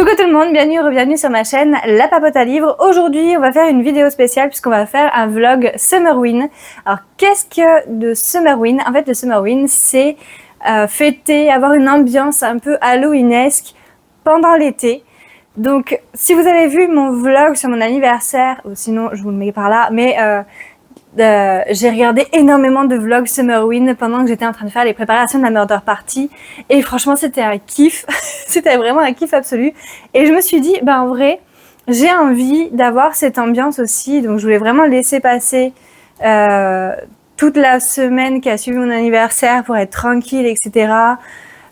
Coucou tout le monde, bienvenue sur ma chaîne La Papote à Livres. Aujourd'hui, on va faire une vidéo spéciale puisqu'on va faire un vlog Summerwin. Alors, qu'est-ce que de Summerwin? En fait, le Summerwin, c'est fêter, avoir une ambiance un peu halloweenesque pendant l'été. Donc, si vous avez vu mon vlog sur mon anniversaire, ou sinon je vous le mets par là, mais j'ai regardé énormément de vlogs Summerwin pendant que j'étais en train de faire les préparations de la Murder Party et franchement c'était un kiff, c'était vraiment un kiff absolu et je me suis dit en vrai j'ai envie d'avoir cette ambiance aussi, donc je voulais vraiment laisser passer toute la semaine qui a suivi mon anniversaire pour être tranquille, etc.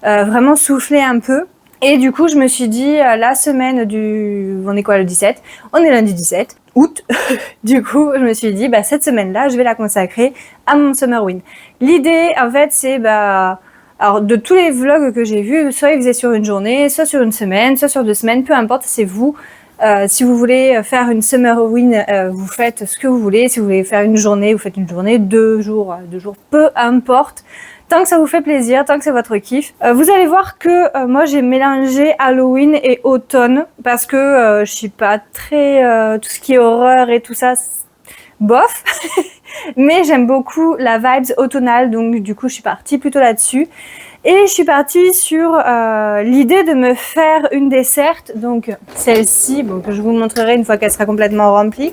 Vraiment souffler un peu. Et du coup, je me suis dit, la semaine du... On est quoi, le 17? On est lundi 17 août. Du coup, je me suis dit, cette semaine-là, je vais la consacrer à mon Summerwin. L'idée, en fait, c'est... alors, de tous les vlogs que j'ai vus, soit ils faisaient sur une journée, soit sur une semaine, soit sur 2 semaines, peu importe, c'est vous. Si vous voulez faire une Summerwin, vous faites ce que vous voulez. Si vous voulez faire une journée, vous faites une journée, 2 jours, peu importe. Tant que ça vous fait plaisir, tant que c'est votre kiff. Vous allez voir que moi j'ai mélangé Halloween et automne parce que je suis pas très tout ce qui est horreur et tout ça, bof. Mais j'aime beaucoup la vibes automnale, donc du coup je suis partie plutôt là-dessus. Et je suis partie sur l'idée de me faire une desserte, donc celle-ci, que je vous montrerai une fois qu'elle sera complètement remplie.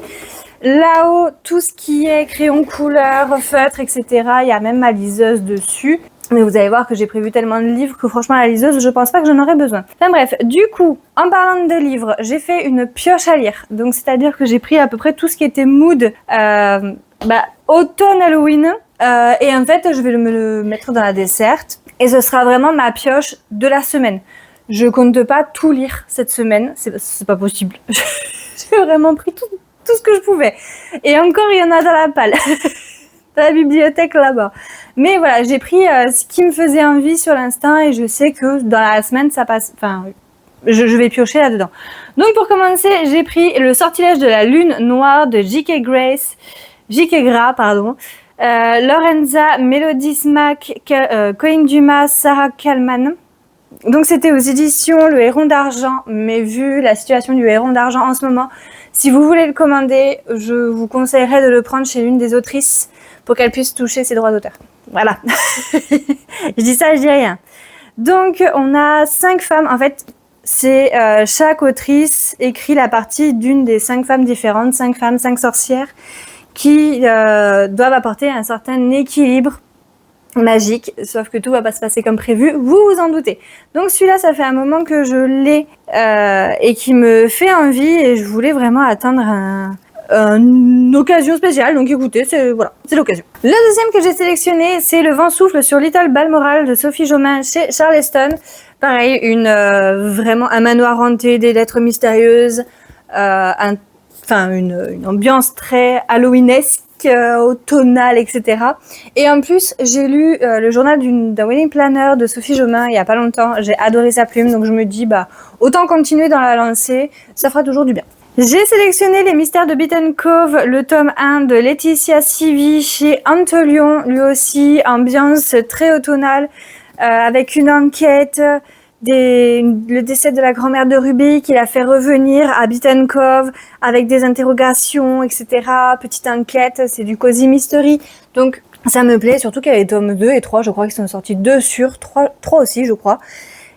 Là-haut, tout ce qui est crayon couleur, feutre, etc. Il y a même ma liseuse dessus. Mais vous allez voir que j'ai prévu tellement de livres que franchement la liseuse, je pense pas que j'en aurais besoin. Enfin bref, du coup, en parlant de livres, j'ai fait une pioche à lire. Donc c'est-à-dire que j'ai pris à peu près tout ce qui était mood automne Halloween. Et en fait, je vais me le mettre dans la desserte. Et ce sera vraiment ma pioche de la semaine. Je compte pas tout lire cette semaine, c'est pas possible. J'ai vraiment pris tout ce que je pouvais. Et encore, il y en a dans la palle. Dans la bibliothèque là-bas. Mais voilà, j'ai pris ce qui me faisait envie sur l'instant et je sais que dans la semaine, ça passe... Enfin, je vais piocher là-dedans. Donc pour commencer, j'ai pris Le Sortilège de la Lune Noire de J.K. Gras, pardon. Lorenza, Mélodie Smack, Colin Dumas, Sarah Kalman. Donc c'était aux éditions Le Héron d'Argent, mais vu la situation du Héron d'Argent en ce moment, si vous voulez le commander, je vous conseillerais de le prendre chez l'une des autrices pour qu'elle puisse toucher ses droits d'auteur. Voilà. Je dis ça, je dis rien. Donc on a 5 femmes, en fait c'est chaque autrice écrit la partie d'une des 5 femmes différentes, 5 femmes, 5 sorcières, qui doivent apporter un certain équilibre magique, sauf que tout va pas se passer comme prévu, vous vous en doutez. Donc celui-là, ça fait un moment que je l'ai et qui me fait envie et je voulais vraiment attendre une occasion spéciale. Donc écoutez, c'est l'occasion. Le deuxième que j'ai sélectionné, c'est Le Vent souffle sur Little Balmoral de Sophie Jomain chez Charleston. Pareil, vraiment un manoir hanté, des lettres mystérieuses, une ambiance très halloweenesque, automnale, etc. Et en plus, j'ai lu le journal d'un wedding planner de Sophie Jomain il y a pas longtemps. J'ai adoré sa plume, donc je me dis autant continuer dans la lancée, ça fera toujours du bien. J'ai sélectionné Les Mystères de Beaten Cove, le tome 1 de Laetitia Sivi chez Antelion, lui aussi ambiance très automnale, avec une enquête, le décès de la grand-mère de Ruby qui l'a fait revenir à Beaten Cove avec des interrogations, etc. Petite enquête, c'est du cozy mystery. Donc ça me plaît, surtout qu'il y a les tomes 2 et 3, je crois qu'ils sont sortis 2 sur 3 aussi, je crois.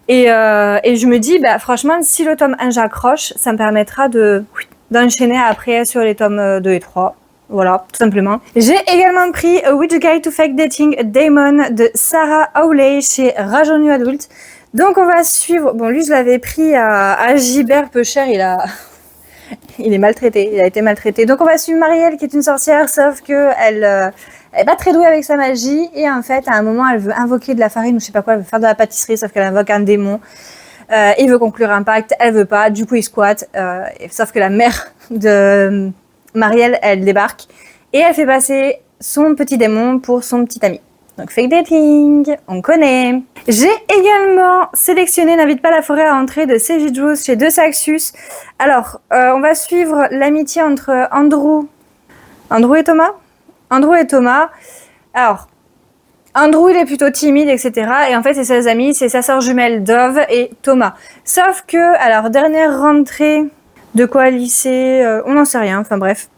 Et je me dis, franchement, si le tome 1 j'accroche, ça me permettra d'enchaîner après sur les tomes 2 et 3. Voilà, tout simplement. J'ai également pris A Witch Guide to Fake Dating a Demon de Sarah Hawley chez Rajeunu Adulte. Donc on va suivre, lui je l'avais pris à Gibert peu cher, il est maltraité, il a été maltraité. Donc on va suivre Marielle qui est une sorcière, sauf que elle est pas très douée avec sa magie et en fait à un moment elle veut invoquer de la farine ou je sais pas quoi, elle veut faire de la pâtisserie sauf qu'elle invoque un démon. Il veut conclure un pacte, elle veut pas, du coup il squatte, sauf que la mère de Marielle elle débarque et elle fait passer son petit démon pour son petit ami. Donc fake dating, on connaît. J'ai également sélectionné N'invite pas la forêt à entrer de C.J. Drews chez De Saxus. Alors, on va suivre l'amitié entre Andrew et Thomas. Alors, Andrew, il est plutôt timide, etc. Et en fait, ses seuls amis, c'est sa sœur jumelle Dove et Thomas. Sauf que, à leur dernière rentrée, de quoi lycée, on n'en sait rien, enfin bref.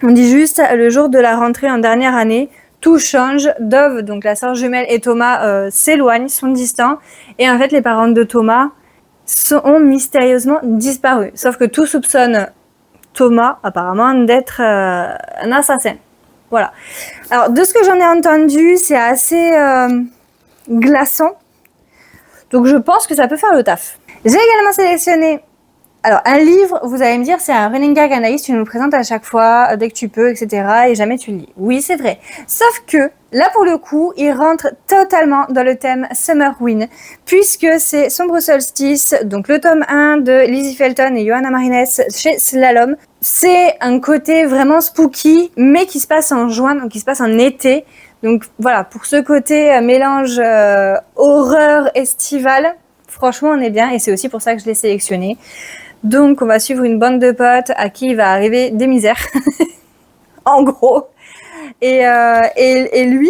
On dit juste, le jour de la rentrée en dernière année, tout change. Dove, donc la sœur jumelle, et Thomas s'éloignent, sont distants. Et en fait, les parents de Thomas ont mystérieusement disparu. Sauf que tout soupçonne Thomas, apparemment, d'être un assassin. Voilà. Alors, de ce que j'en ai entendu, c'est assez glaçant. Donc, je pense que ça peut faire le taf. J'ai également sélectionné alors, un livre, vous allez me dire, c'est un running gag, Anaïs, tu nous le présentes à chaque fois, dès que tu peux, etc. et jamais tu le lis. Oui, c'est vrai. Sauf que, là, pour le coup, il rentre totalement dans le thème Summer Wind, puisque c'est Sombre Solstice, donc le tome 1 de Lizzie Felton et Johanna Marines chez Slalom. C'est un côté vraiment spooky, mais qui se passe en juin, donc qui se passe en été. Donc voilà, pour ce côté mélange horreur estivale, franchement, on est bien, et c'est aussi pour ça que je l'ai sélectionné. Donc, on va suivre une bande de potes à qui il va arriver des misères, en gros. Et lui,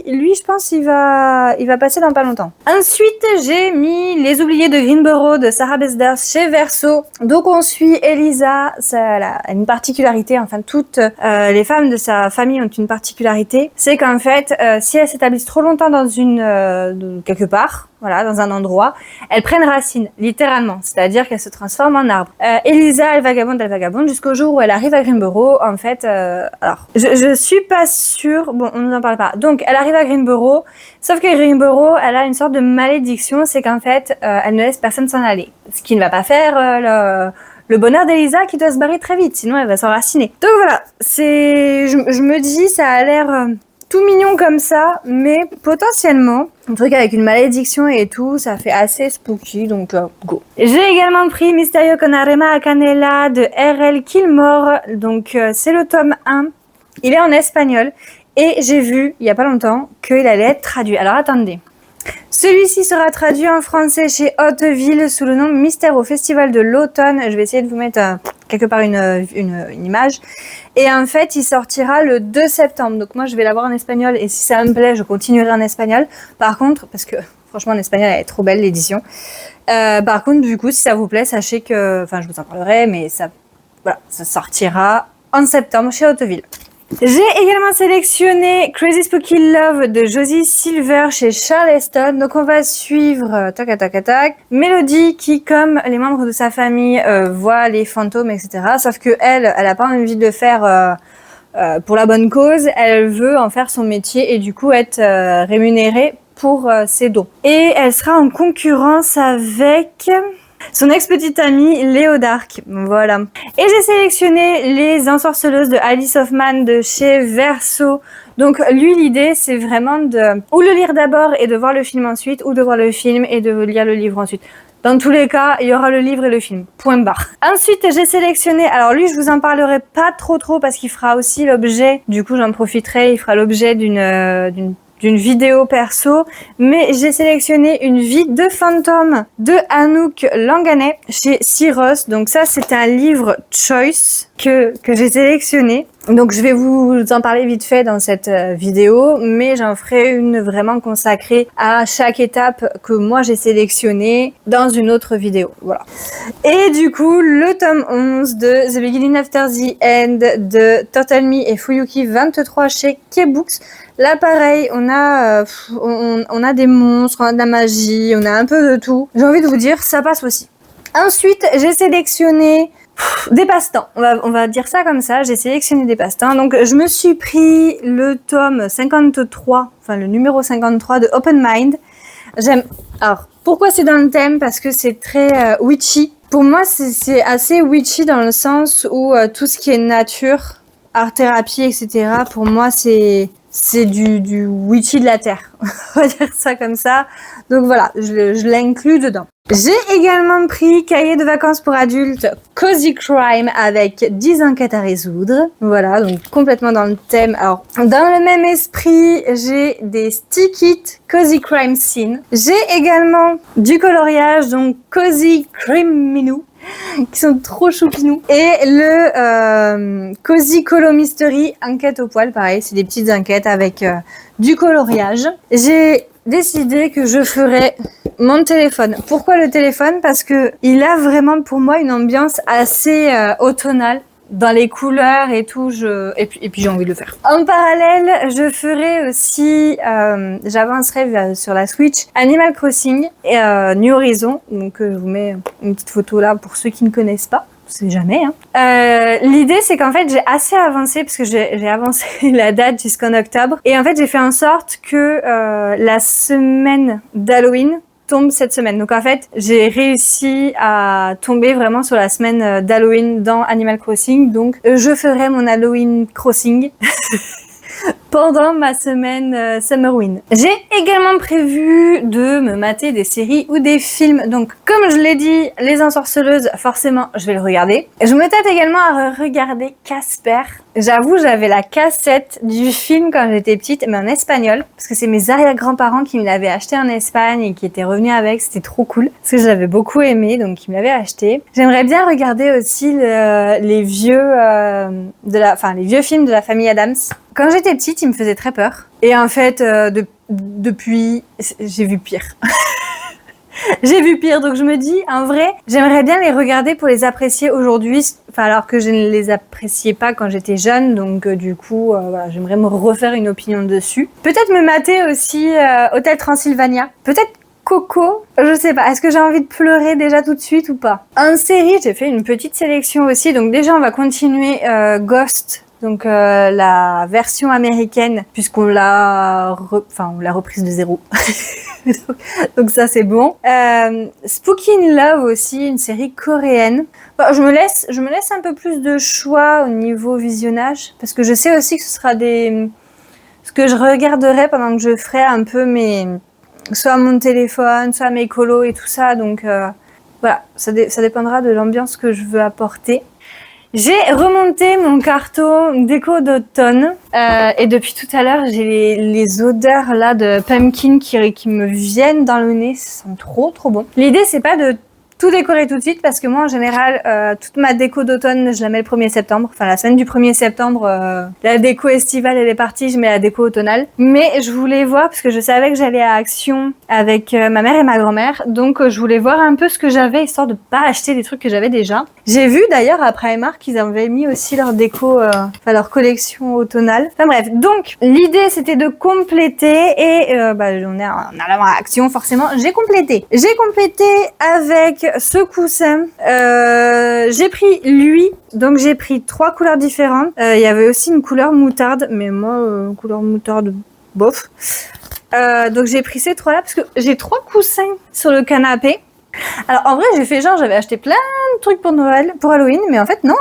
je pense, il va passer dans pas longtemps. Ensuite, j'ai mis Les Oubliés de Greenborough de Sarah Besders chez Verso. Donc, on suit Elisa. Ça a une particularité. Enfin, toutes les femmes de sa famille ont une particularité. C'est qu'en fait, si elles s'établissent trop longtemps dans quelque part, voilà, dans un endroit, elles prennent racine, littéralement. C'est-à-dire qu'elles se transforment en arbre. Elisa, elle vagabonde jusqu'au jour où elle arrive à Greenborough. En fait, alors, je suis pas sûre. Bon, on n'en parle pas. Donc, elle arrive à Greenborough. Sauf que Greenborough, elle a une sorte de malédiction. C'est qu'en fait, elle ne laisse personne s'en aller. Ce qui ne va pas faire le bonheur d'Elisa qui doit se barrer très vite. Sinon, elle va s'enraciner. Donc voilà. Je me dis, ça a l'air tout mignon comme ça, mais potentiellement, un truc avec une malédiction et tout, ça fait assez spooky, donc go. J'ai également pris Misterio con Arema a Canela de R.L. Kilmore, donc c'est le tome 1. Il est en espagnol, et j'ai vu, il y a pas longtemps, qu'il allait être traduit. Alors attendez. Celui-ci sera traduit en français chez Hauteville sous le nom Mystère au Festival de l'Automne. Je vais essayer de vous mettre quelque part une image. Et en fait, il sortira le 2 septembre. Donc moi, je vais l'avoir en espagnol. Et si ça me plaît, je continuerai en espagnol. Par contre, parce que franchement, en espagnol, elle est trop belle, l'édition. Par contre, du coup, si ça vous plaît, sachez que... Enfin, je vous en parlerai, mais ça sortira en septembre chez Hauteville. J'ai également sélectionné Crazy Spooky Love de Josie Silver chez Charleston. Donc on va suivre Mélodie qui, comme les membres de sa famille, voit les fantômes, etc. Sauf que elle a pas envie de le faire pour la bonne cause. Elle veut en faire son métier et du coup être rémunérée pour ses dons. Et elle sera en concurrence avec son ex-petite amie Léo Dark, voilà. Et j'ai sélectionné Les Ensorceleuses de Alice Hoffman de chez Verso. Donc lui, l'idée, c'est vraiment de ou le lire d'abord et de voir le film ensuite, ou de voir le film et de lire le livre ensuite. Dans tous les cas, il y aura le livre et le film. Point barre. Ensuite, j'ai sélectionné... Alors lui, je vous en parlerai pas trop parce qu'il fera aussi l'objet... Du coup, j'en profiterai. Il fera l'objet d'une vidéo perso, mais j'ai sélectionné Une vie de fantôme de Anouk Langanais chez Syros. Donc ça, c'est un livre choice que j'ai sélectionné. Donc je vais vous en parler vite fait dans cette vidéo, mais j'en ferai une vraiment consacrée à chaque étape que moi j'ai sélectionnée dans une autre vidéo. Voilà. Et du coup, le tome 11 de The Beginning After the End de Turtle Me et Fuyuki 23 chez K-Books. Là, pareil, on a des monstres, on a de la magie, on a un peu de tout. J'ai envie de vous dire, ça passe aussi. Ensuite, j'ai sélectionné des passe-temps. On va dire ça comme ça. J'ai sélectionné des passe-temps. Donc, je me suis pris le tome 53, enfin le numéro 53 de Open Mind. Alors, pourquoi c'est dans le thème? Parce que c'est très witchy. Pour moi, c'est assez witchy dans le sens où tout ce qui est nature, art-thérapie, etc. Pour moi, c'est du witchy de la terre. On va dire ça comme ça. Donc voilà, je l'inclus dedans. J'ai également pris Cahier de vacances pour adultes Cozy Crime avec 10 enquêtes à résoudre. Voilà, donc complètement dans le thème. Alors, dans le même esprit, j'ai des stick it Cozy Crime Scene. J'ai également du coloriage, donc Cozy Crime Minou. qui sont trop choupinous. Et le Cozy Colo Mystery enquête au poil, pareil, c'est des petites enquêtes avec du coloriage. J'ai décidé que je ferais mon téléphone. Pourquoi le téléphone? Parce que il a vraiment pour moi une ambiance assez automnale. Dans les couleurs et tout, et puis j'ai envie de le faire. En parallèle, je ferai aussi, j'avancerai sur la Switch Animal Crossing et New Horizon. Donc je vous mets une petite photo là pour ceux qui ne connaissent pas. C'est jamais. Hein. L'idée, c'est qu'en fait, j'ai assez avancé parce que j'ai avancé la date jusqu'en octobre. Et en fait, j'ai fait en sorte que la semaine d'Halloween tombe cette semaine. Donc en fait, j'ai réussi à tomber vraiment sur la semaine d'Halloween dans Animal Crossing. Donc je ferai mon Halloween Crossing pendant ma semaine Summerwin. J'ai également prévu de me mater des séries ou des films. Donc, comme je l'ai dit, Les Ensorceleuses, forcément, je vais le regarder. Je me tâte également à regarder Casper. J'avoue, j'avais la cassette du film quand j'étais petite, mais en espagnol, parce que c'est mes arrière-grands-parents qui me l'avaient acheté en Espagne et qui étaient revenus avec. C'était trop cool, parce que je l'avais beaucoup aimé, donc ils me l'avaient acheté. J'aimerais bien regarder aussi les vieux films de la famille Addams. Quand j'étais petite, ils me faisaient très peur. Et en fait, depuis, j'ai vu pire. J'ai vu pire, donc je me dis, en vrai, j'aimerais bien les regarder pour les apprécier aujourd'hui, alors que je ne les appréciais pas quand j'étais jeune, donc du coup, voilà, j'aimerais me refaire une opinion dessus. Peut-être me mater aussi Hôtel Transylvania, peut-être Coco, je sais pas, est-ce que j'ai envie de pleurer déjà tout de suite ou pas? En série, j'ai fait une petite sélection aussi, donc déjà on va continuer Ghost. Donc la version américaine, puisqu'on l'a reprise de zéro. Donc ça c'est bon. Spooky in Love aussi, une série coréenne. Bon, je me laisse un peu plus de choix au niveau visionnage, parce que je sais aussi que ce sera ce que je regarderai pendant que je ferai un peu soit mon téléphone, soit mes colos et tout ça. Donc voilà, ça dépendra de l'ambiance que je veux apporter. J'ai remonté mon carton déco d'automne et depuis tout à l'heure j'ai les odeurs là de pumpkin qui me viennent dans le nez, ça sent trop bon. L'idée c'est pas de tout décorer tout de suite parce que moi en général toute ma déco d'automne je la mets le 1er septembre, enfin la semaine du 1er septembre la déco estivale elle est partie, je mets la déco automnale. Mais je voulais voir parce que je savais que j'allais à Action avec ma mère et ma grand-mère, donc je voulais voir un peu ce que j'avais histoire de pas acheter des trucs que j'avais déjà. J'ai vu d'ailleurs à Primark qu'ils avaient mis aussi leur déco, leur collection automnale. Enfin bref, donc l'idée c'était de compléter et on est en allant à Action forcément. J'ai complété avec ce coussin. J'ai pris lui, donc j'ai pris 3 couleurs différentes. Il y avait aussi une couleur moutarde, mais moi couleur moutarde bof. Donc j'ai pris ces 3 là parce que j'ai 3 coussins sur le canapé. Alors en vrai j'ai fait genre j'avais acheté plein de trucs pour Noël, pour Halloween, mais en fait non.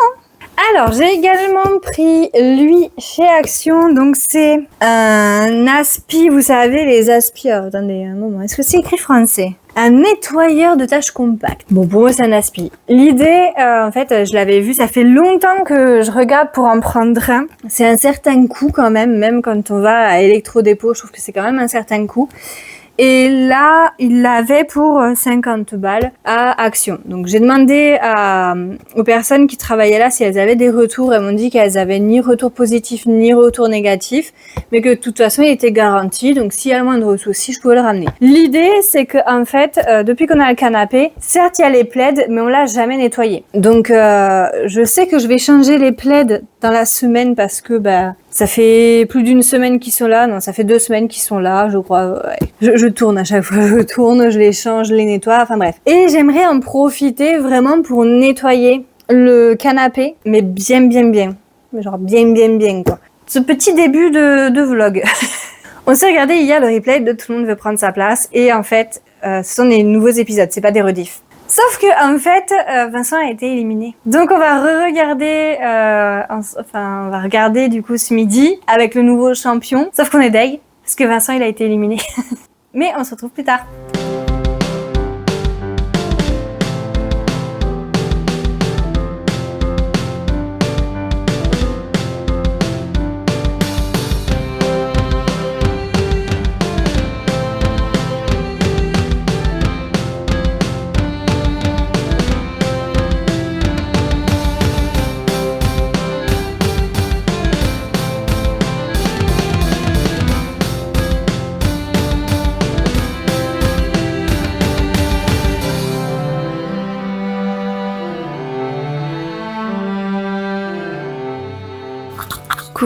Alors j'ai également pris lui chez Action, donc c'est un aspi, vous savez les aspi, attendez un moment, est-ce que c'est écrit français? Un nettoyeur de tâches compact. Bon pour moi c'est un aspi. L'idée en fait je l'avais vu, ça fait longtemps que je regarde pour en prendre un. C'est un certain coût quand même quand on va à Electrodépôt, je trouve que c'est quand même un certain coût. Et là, il l'avait pour 50 balles à Action. Donc j'ai demandé aux personnes qui travaillaient là si elles avaient des retours. Elles m'ont dit qu'elles avaient ni retour positif ni retour négatif, mais que de toute façon il était garanti. Donc s'il y a le moindre souci, je pouvais le ramener. L'idée c'est que en fait, depuis qu'on a le canapé, certes il y a les plaids, mais on l'a jamais nettoyé. Donc je sais que je vais changer les plaids dans la semaine parce que ça fait plus d'une semaine qu'ils sont là. Non, ça fait 2 semaines qu'ils sont là, je crois. Ouais. Je tourne à chaque fois, je les change, je les nettoie, enfin bref. Et j'aimerais en profiter vraiment pour nettoyer le canapé, mais bien. Genre bien, quoi. Ce petit début de vlog. On s'est regardé hier le replay de Tout le monde veut prendre sa place. Et en fait, ce sont des nouveaux épisodes, c'est pas des rediffs. Sauf que en fait, Vincent a été éliminé. Donc on va re-regarder, on va regarder du coup ce midi avec le nouveau champion. Sauf qu'on est deg, parce que Vincent il a été éliminé. Mais on se retrouve plus tard.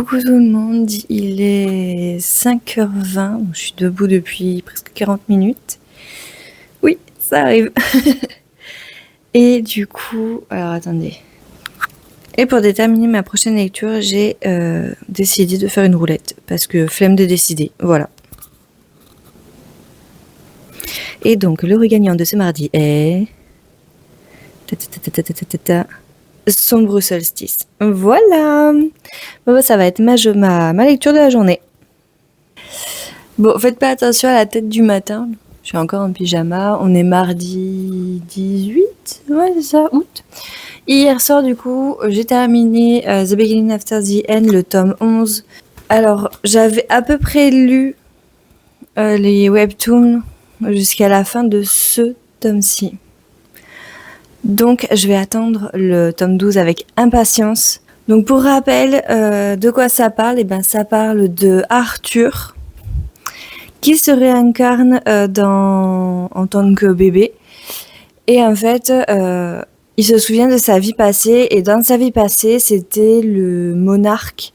Coucou tout le monde, il est 5h20, donc je suis debout depuis presque 40 minutes. Oui, ça arrive. Et du coup, alors attendez. Et pour déterminer ma prochaine lecture, j'ai décidé de faire une roulette, parce que flemme de décider, voilà. Et donc, le gagnant de ce mardi est... Sombre solstice. Voilà. Bon, ça va être ma lecture de la journée. Bon, faites pas attention à la tête du matin. Je suis encore en pyjama. On est mardi 18, ouais, c'est ça, août. Hier soir, du coup, j'ai terminé The Beginning After the End, le tome 11. Alors, j'avais à peu près lu les webtoons jusqu'à la fin de ce tome-ci. Donc, je vais attendre le tome 12 avec impatience. Donc, pour rappel, de quoi ça parle? Eh ben, ça parle de Arthur, qui se réincarne en tant que bébé. Et en fait, il se souvient de sa vie passée. Et dans sa vie passée, c'était le monarque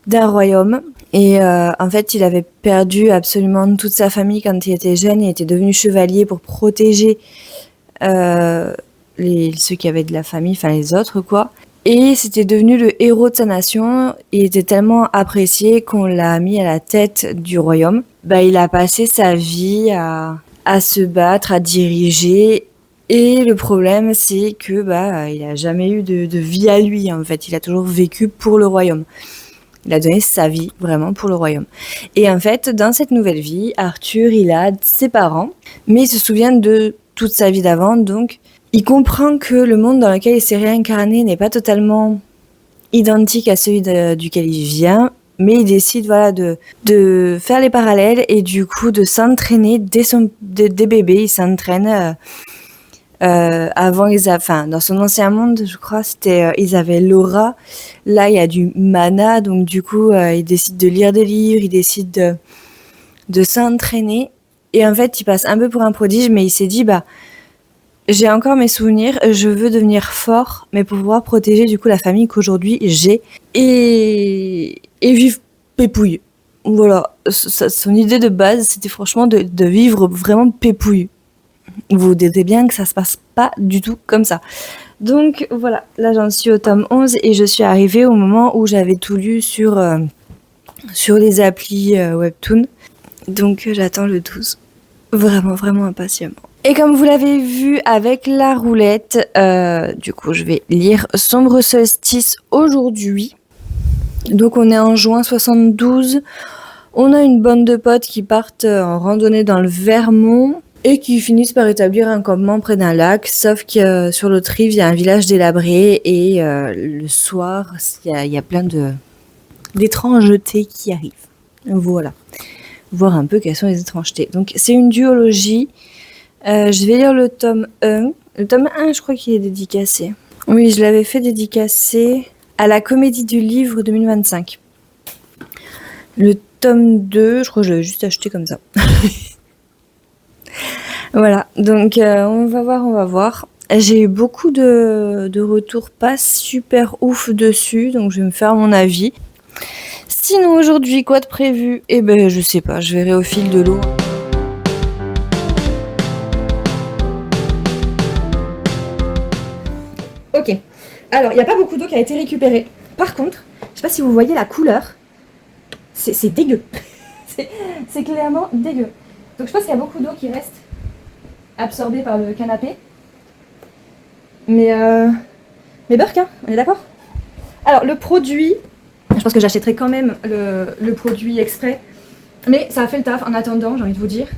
d'un royaume. Et en fait, il avait perdu absolument toute sa famille quand il était jeune. Il était devenu chevalier pour protéger... ceux qui avaient de la famille, enfin les autres quoi. Et c'était devenu le héros de sa nation. Il était tellement apprécié qu'on l'a mis à la tête du royaume. Il a passé sa vie à se battre, à diriger. Et le problème, c'est que il a jamais eu de vie à lui en fait. Il a toujours vécu pour le royaume. Il a donné sa vie vraiment pour le royaume. Et en fait, dans cette nouvelle vie, Arthur, il a ses parents, mais il se souvient de toute sa vie d'avant, donc il comprend que le monde dans lequel il s'est réincarné n'est pas totalement identique à celui duquel il vient, mais il décide de faire les parallèles et du coup de s'entraîner dès bébé. Il s'entraîne avant dans son ancien monde, je crois, ils avaient l'aura. Là, il y a du mana, donc du coup, il décide de lire des livres, il décide de s'entraîner. Et en fait, il passe un peu pour un prodige, mais il s'est dit, j'ai encore mes souvenirs, je veux devenir fort, mais pour pouvoir protéger du coup la famille qu'aujourd'hui j'ai et vivre pépouille. Voilà, son idée de base, c'était franchement de vivre vraiment pépouille. Vous vous doutez bien que ça se passe pas du tout comme ça. Donc voilà, là j'en suis au tome 11 et je suis arrivée au moment où j'avais tout lu sur les applis Webtoon. Donc j'attends le 12. Vraiment, vraiment impatiemment. Et comme vous l'avez vu avec la roulette, du coup je vais lire Sombre Solstice aujourd'hui. Donc on est en juin 72. On a une bande de potes qui partent en randonnée dans le Vermont et qui finissent par établir un campement près d'un lac. Sauf que sur l'autre rive, il y a un village délabré et le soir, il y a plein d'étrangetés qui arrivent. Voilà. Voir un peu quelles sont les étrangetés. Donc c'est une duologie. Je vais lire le tome 1. Le tome 1, je crois qu'il est dédicacé. Oui, je l'avais fait dédicacer à la Comédie du Livre 2025. Le tome 2, je crois que je l'avais juste acheté comme ça. Voilà, donc on va voir. J'ai eu beaucoup de retours pas super ouf dessus, donc je vais me faire mon avis. Sinon aujourd'hui, quoi de prévu? Eh ben je sais pas, je verrai au fil de l'eau. Ok, alors il n'y a pas beaucoup d'eau qui a été récupérée. Par contre, je sais pas si vous voyez la couleur, c'est dégueu. c'est clairement dégueu. Donc je pense qu'il y a beaucoup d'eau qui reste absorbée par le canapé. Mais Burk, hein, on est d'accord? Alors le produit, je pense que j'achèterai quand même le produit exprès, mais ça a fait le taf en attendant, j'ai envie de vous dire.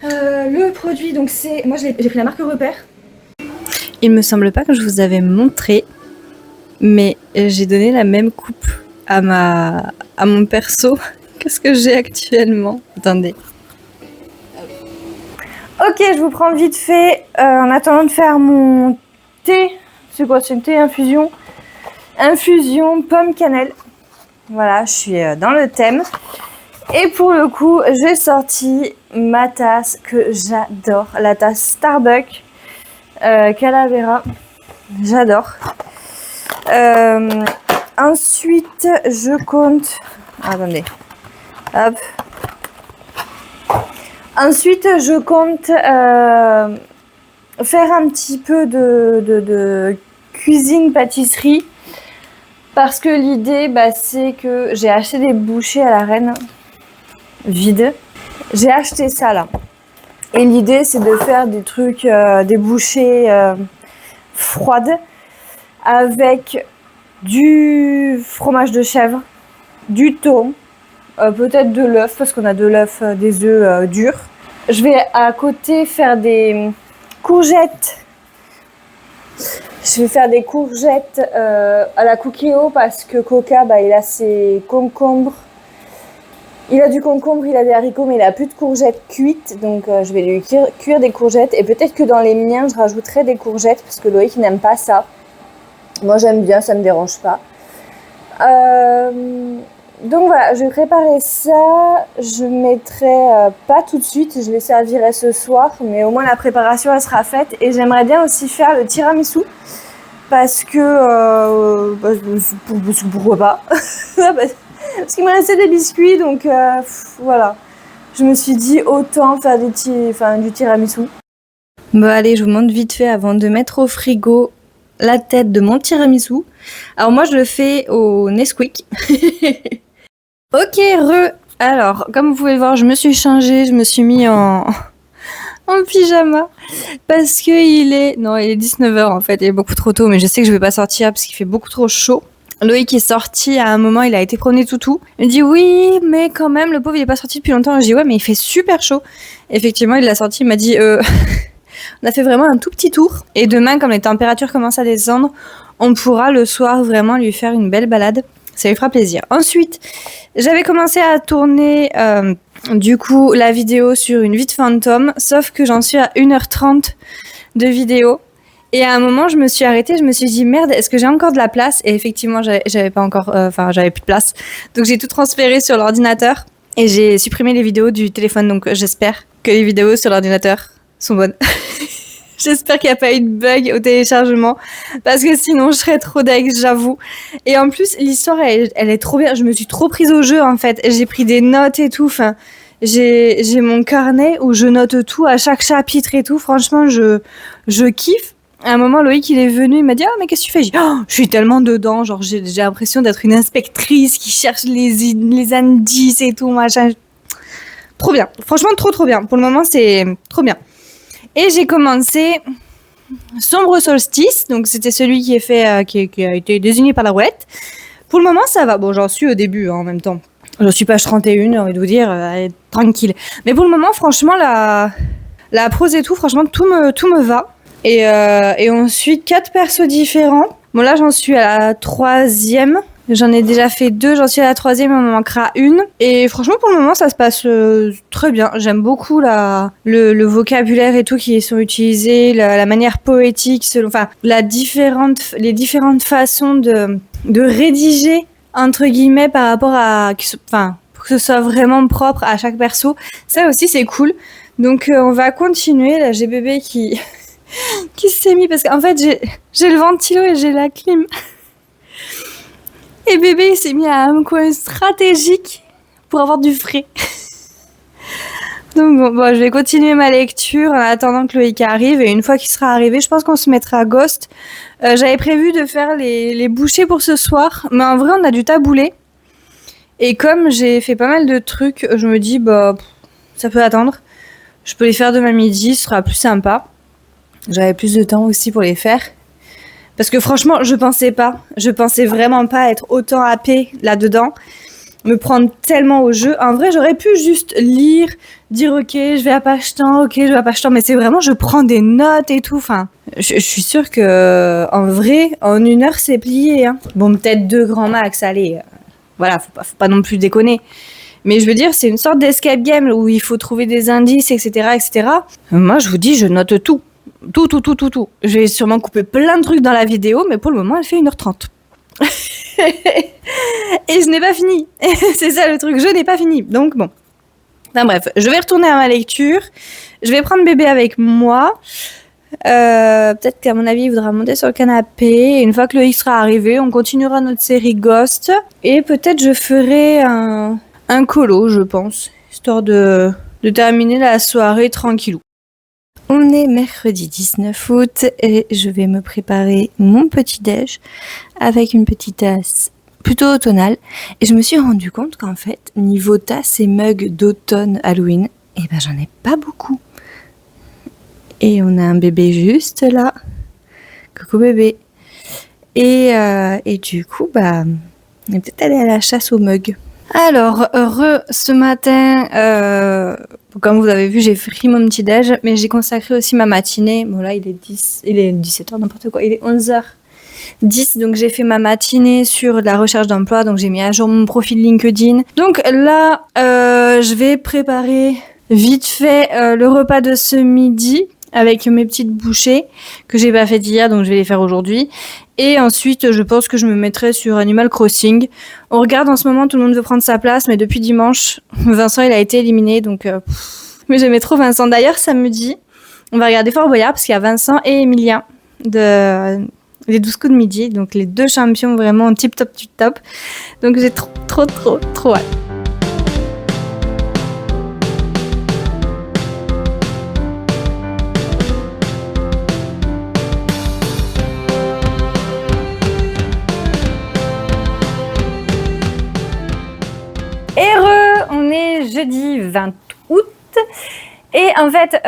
Le produit, donc c'est... Moi j'ai pris la marque Repère. Il me semble pas que je vous avais montré, mais j'ai donné la même coupe à mon perso que ce que j'ai actuellement. Attendez. Ok, je vous prends vite fait en attendant de faire mon thé. C'est quoi? C'est une thé infusion. Infusion pomme cannelle. Voilà, je suis dans le thème. Et pour le coup, j'ai sorti ma tasse que j'adore. La tasse Starbucks Calavera. J'adore. Ensuite, je compte... Attendez. Hop. Ensuite, je compte faire un petit peu de cuisine pâtisserie. Parce que l'idée, c'est que j'ai acheté des bouchées à la reine vides. J'ai acheté ça là. Et l'idée, c'est de faire des trucs, des bouchées froides avec du fromage de chèvre, du thon, peut-être de l'œuf, parce qu'on a de l'œuf, des œufs durs. Je vais à côté faire des courgettes. Je vais faire des courgettes à la Cookéo parce que Coca, il a ses concombres. Il a du concombre, il a des haricots, mais il a plus de courgettes cuites. Donc je vais lui cuire des courgettes. Et peut-être que dans les miens, je rajouterai des courgettes parce que Loïc n'aime pas ça. Moi, j'aime bien, ça ne me dérange pas. Donc voilà, je vais préparer ça. Je mettrai pas tout de suite, je les servirai ce soir. Mais au moins, la préparation, elle sera faite. Et j'aimerais bien aussi faire le tiramisu. Parce que... pourquoi pas. Parce qu'il me restait des biscuits, donc voilà. Je me suis dit autant faire du tiramisu. Bon allez, je vous montre vite fait avant de mettre au frigo la tête de mon tiramisu. Alors moi je le fais au Nesquik. Ok, alors comme vous pouvez le voir, je me suis changée, je me suis mis en pyjama. Parce que il est 19h en fait, il est beaucoup trop tôt, mais je sais que je vais pas sortir parce qu'il fait beaucoup trop chaud. Loïc est sorti à un moment, il a été promener toutou. Il me dit oui, mais quand même, le pauvre il est pas sorti depuis longtemps. Je dis ouais, mais il fait super chaud. Effectivement, il l'a sorti, il m'a dit on a fait vraiment un tout petit tour. Et demain, comme les températures commencent à descendre, on pourra le soir vraiment lui faire une belle balade. Ça lui fera plaisir. Ensuite, j'avais commencé à tourner du coup la vidéo sur une vie de fantôme, sauf que j'en suis à 1h30 de vidéo. Et à un moment, je me suis arrêtée, je me suis dit merde, est-ce que j'ai encore de la place? Et effectivement, j'avais pas encore, j'avais plus de place. Donc j'ai tout transféré sur l'ordinateur et j'ai supprimé les vidéos du téléphone. Donc j'espère que les vidéos sur l'ordinateur sont bonnes. J'espère qu'il n'y a pas eu de bug au téléchargement parce que sinon je serais trop deg, j'avoue. Et en plus, l'histoire, elle est trop bien. Je me suis trop prise au jeu en fait. J'ai pris des notes et tout. Enfin, j'ai mon carnet où je note tout à chaque chapitre et tout. Franchement, je kiffe. À un moment, Loïc, il est venu, il m'a dit « Ah, mais qu'est-ce que tu fais ?» J'ai dit « Oh, je suis tellement dedans, genre j'ai l'impression d'être une inspectrice qui cherche les indices et tout, machin. » Trop bien, franchement trop bien. Pour le moment, c'est trop bien. Et j'ai commencé Sombre Solstice, donc c'était celui qui qui a été désigné par la roulette. Pour le moment, ça va. Bon, j'en suis au début en même temps. Je suis page 31, j'ai envie de vous dire, tranquille. Mais pour le moment, franchement, la prose et tout, franchement, tout me va. Et ensuite 4 persos différents. Bon là j'en suis à la 3e. J'en ai déjà fait 2, j'en suis à la 3e, il m'en manquera une. Et franchement pour le moment ça se passe très bien. J'aime beaucoup le vocabulaire et tout qui sont utilisés, la manière poétique, les différentes façons de rédiger entre guillemets par rapport à pour que ce soit vraiment propre à chaque perso. Ça aussi c'est cool. Donc on va continuer. Là j'ai bébé qui s'est mis parce qu'en fait j'ai le ventilo et j'ai la clim et bébé il s'est mis à un coin stratégique pour avoir du frais. Donc bon, je vais continuer ma lecture en attendant que Loïc arrive et une fois qu'il sera arrivé je pense qu'on se mettra à Ghost. J'avais prévu de faire les bouchées pour ce soir mais en vrai on a du taboulé et comme j'ai fait pas mal de trucs je me dis ça peut attendre, je peux les faire demain midi, ce sera plus sympa. J'avais plus de temps aussi pour les faire. Parce que franchement, je pensais vraiment pas être autant happée là-dedans, me prendre tellement au jeu. En vrai, j'aurais pu juste lire, dire ok, je vais à page temps, ok, je vais à page temps, mais c'est vraiment, je prends des notes et tout. Enfin, je suis sûre que en vrai, en 1 heure, c'est plié. Hein. Bon, peut-être 2 grands max, allez. Voilà, faut pas non plus déconner. Mais je veux dire, c'est une sorte d'escape game où il faut trouver des indices, etc., etc. Moi, je vous dis, je note tout. Tout. Je vais sûrement couper plein de trucs dans la vidéo, mais pour le moment, elle fait 1h30. Et je n'ai pas fini. C'est ça le truc, je n'ai pas fini. Donc bon. Enfin bref, je vais retourner à ma lecture. Je vais prendre bébé avec moi. Peut-être qu'à mon avis, il voudra monter sur le canapé. Et une fois que le X sera arrivé, on continuera notre série Ghost. Et peut-être je ferai un colo, je pense, histoire de terminer la soirée tranquillou. On est mercredi 19 août et je vais me préparer mon petit déj avec une petite tasse plutôt automnale. Et je me suis rendu compte qu'en fait, niveau tasse et mug d'automne Halloween, eh ben j'en ai pas beaucoup. Et on a un bébé juste là. Coucou bébé. Et du coup, bah, on est peut-être allé à la chasse aux mugs. Alors, ce matin, comme vous avez vu, j'ai pris mon petit déj, mais j'ai consacré aussi ma matinée. Bon là, il est 17h, n'importe quoi, il est 11h10, donc j'ai fait ma matinée sur la recherche d'emploi, donc j'ai mis à jour mon profil LinkedIn. Donc là, je vais préparer vite fait le repas de ce midi avec mes petites bouchées que j'ai pas faites hier, donc je vais les faire aujourd'hui. Et ensuite, je pense que je me mettrai sur Animal Crossing. On regarde en ce moment, tout le monde veut prendre sa place, mais depuis dimanche, Vincent, il a été éliminé, donc... Mais j'aimais trop Vincent. D'ailleurs, samedi, on va regarder Fort Boyard, parce qu'il y a Vincent et Emilien, les 12 coups de midi, donc les deux champions vraiment tip top. Donc j'ai trop hâte. On est jeudi 20 août et en fait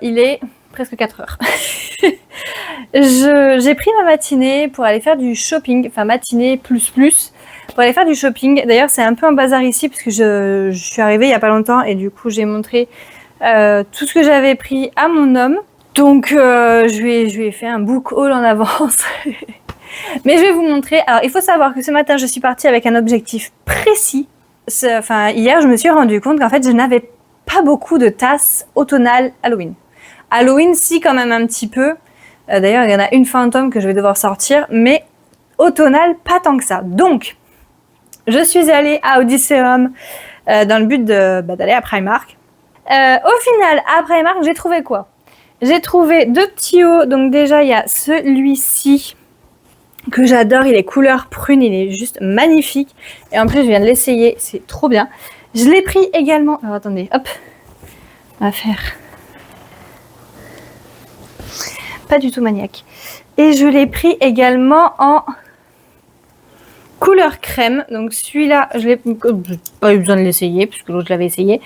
il est presque 4 heures. J'ai pris ma matinée pour aller faire du shopping, enfin matinée plus pour aller faire du shopping. D'ailleurs c'est un peu un bazar ici parce que je suis arrivée il n'y a pas longtemps et du coup j'ai montré tout ce que j'avais pris à mon homme. Donc je lui ai fait un book haul en avance. Mais je vais vous montrer. Alors il faut savoir que ce matin je suis partie avec un objectif précis. Hier, je me suis rendu compte qu'en fait, je n'avais pas beaucoup de tasses automnales Halloween. Halloween, si, quand même un petit peu. D'ailleurs, il y en a une fantôme que je vais devoir sortir, mais automnale, pas tant que ça. Donc, je suis allée à Odysseum dans le but d'aller à Primark. Au final, à Primark, j'ai trouvé quoi? J'ai trouvé 2 petits hauts. Donc déjà, il y a celui-ci que j'adore, il est couleur prune, il est juste magnifique. Et en plus, je viens de l'essayer, c'est trop bien. Je l'ai pris également... Alors attendez, hop. On va faire... Pas du tout maniaque. Et je l'ai pris également en couleur crème. Donc celui-là, je n'ai pas eu besoin de l'essayer, puisque l'autre, je l'avais essayé.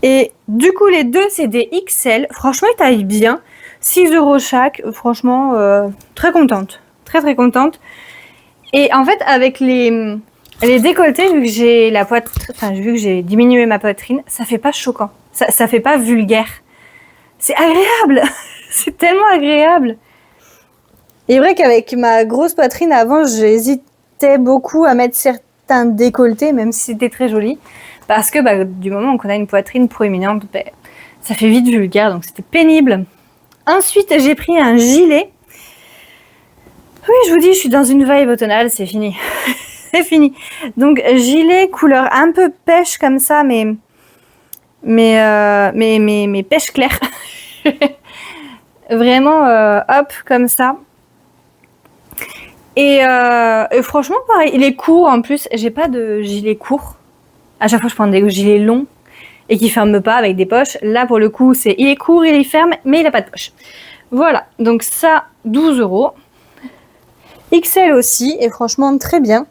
Et du coup, les deux, c'est des XL. Franchement, ils taillent bien. 6 € chaque. Franchement, très contente. Très contente. Et en fait, avec les décolletés, vu que j'ai diminué ma poitrine, ça fait pas choquant. Ça fait pas vulgaire. C'est agréable. C'est tellement agréable. Et c'est vrai qu'avec ma grosse poitrine avant, j'hésitais beaucoup à mettre certains décolletés, même si c'était très joli. Parce que du moment qu'on a une poitrine proéminente, ça fait vite vulgaire, donc c'était pénible. Ensuite, j'ai pris un gilet. Oui, je vous dis, je suis dans une vibe automnale, c'est fini. C'est fini. Donc, gilet couleur un peu pêche comme ça, mais pêche claire. Vraiment, hop, comme ça. Et franchement, pareil, il est court en plus. J'ai pas de gilet court. À chaque fois, je prends des gilets longs et qui ferment pas avec des poches. Là, pour le coup, il est court, il est ferme, mais il a pas de poche. Voilà, donc ça, 12 €. XL aussi, et franchement très bien.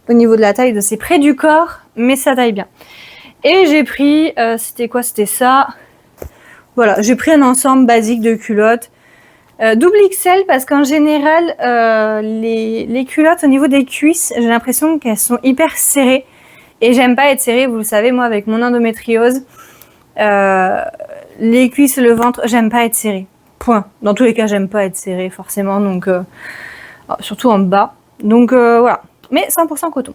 Au niveau de la taille, c'est près du corps, mais ça taille bien. Et j'ai pris, c'était quoi? C'était ça. Voilà, j'ai pris un ensemble basique de culottes. Double XL, parce qu'en général, les culottes au niveau des cuisses, j'ai l'impression qu'elles sont hyper serrées. Et j'aime pas être serrée, vous le savez, moi avec mon endométriose, les cuisses, le ventre, j'aime pas être serrée. Point. Dans tous les cas, j'aime pas être serrée forcément, donc... surtout en bas. Donc voilà. Mais 100% coton.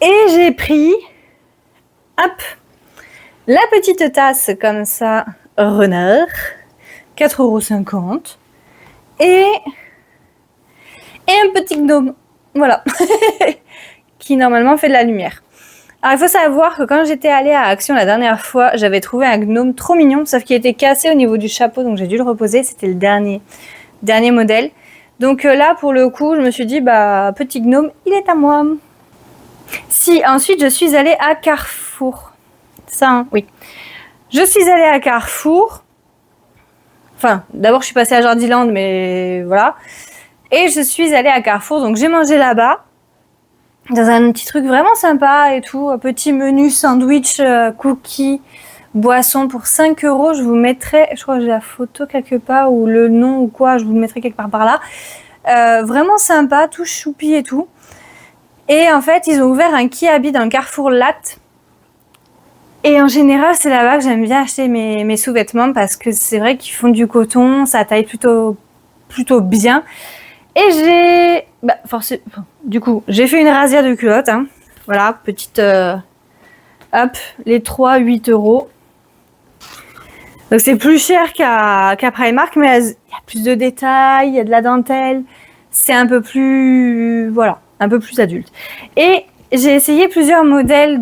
Et j'ai pris hop, la petite tasse comme ça, renard, 4,50 €. Et un petit gnome. Voilà. Qui normalement fait de la lumière. Alors, il faut savoir que quand j'étais allée à Action la dernière fois, j'avais trouvé un gnome trop mignon, sauf qu'il était cassé au niveau du chapeau, donc j'ai dû le reposer. C'était le dernier modèle. Donc là, pour le coup, je me suis dit, bah, petit gnome, il est à moi. Si, ensuite, je suis allée à Carrefour. Ça, hein, oui. Je suis allée à Carrefour. Enfin, d'abord, je suis passée à Jardiland, mais voilà. Et je suis allée à Carrefour, donc j'ai mangé là-bas. Dans un petit truc vraiment sympa et tout, un petit menu sandwich, cookies, boisson pour 5 €. Je vous mettrai, je crois que j'ai la photo quelque part ou le nom ou quoi, je vous le mettrai quelque part par là. Vraiment sympa, tout choupi et tout. Et en fait, ils ont ouvert un Kiabi dans le Carrefour Latte. Et en général, c'est là-bas que j'aime bien acheter mes sous-vêtements parce que c'est vrai qu'ils font du coton, ça taille plutôt bien. Et j'ai, du coup, j'ai fait une razzia de culottes, hein. Voilà, petite, hop, les 3, 8 €. Donc c'est plus cher qu'à Primark, mais il y a plus de détails, il y a de la dentelle, c'est un peu plus, voilà, un peu plus adulte. Et j'ai essayé plusieurs modèles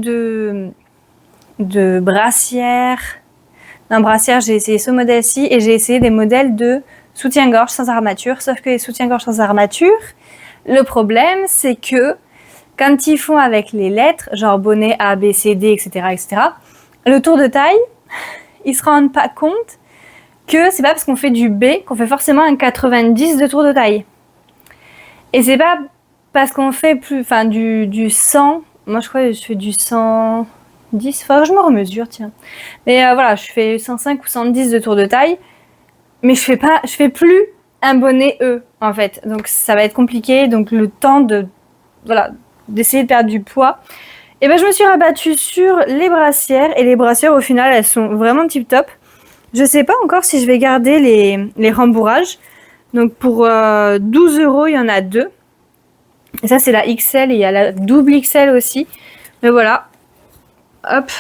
de brassières. Non, brassière, j'ai essayé ce modèle-ci et j'ai essayé des modèles de soutien-gorge sans armature, sauf que les soutiens-gorge sans armature, le problème, c'est que quand ils font avec les lettres, genre bonnet A, B, C, D, etc., le tour de taille, ils se rendent pas compte que c'est pas parce qu'on fait du B qu'on fait forcément un 90 de tour de taille. Et c'est pas parce qu'on fait du 100, moi je crois que je fais du 110, faudrait que je me remesure, tiens. Mais voilà, je fais 105 ou 110 de tour de taille. Mais je fais plus un bonnet E, en fait. Donc, ça va être compliqué. Donc, le temps d'essayer de perdre du poids. Et ben, je me suis rabattue sur les brassières. Et les brassières, au final, elles sont vraiment tip top. Je sais pas encore si je vais garder les rembourrages. Donc, pour 12 €, il y en a 2. Et ça, c'est la XL. Et il y a la double XL aussi. Mais voilà. Hop.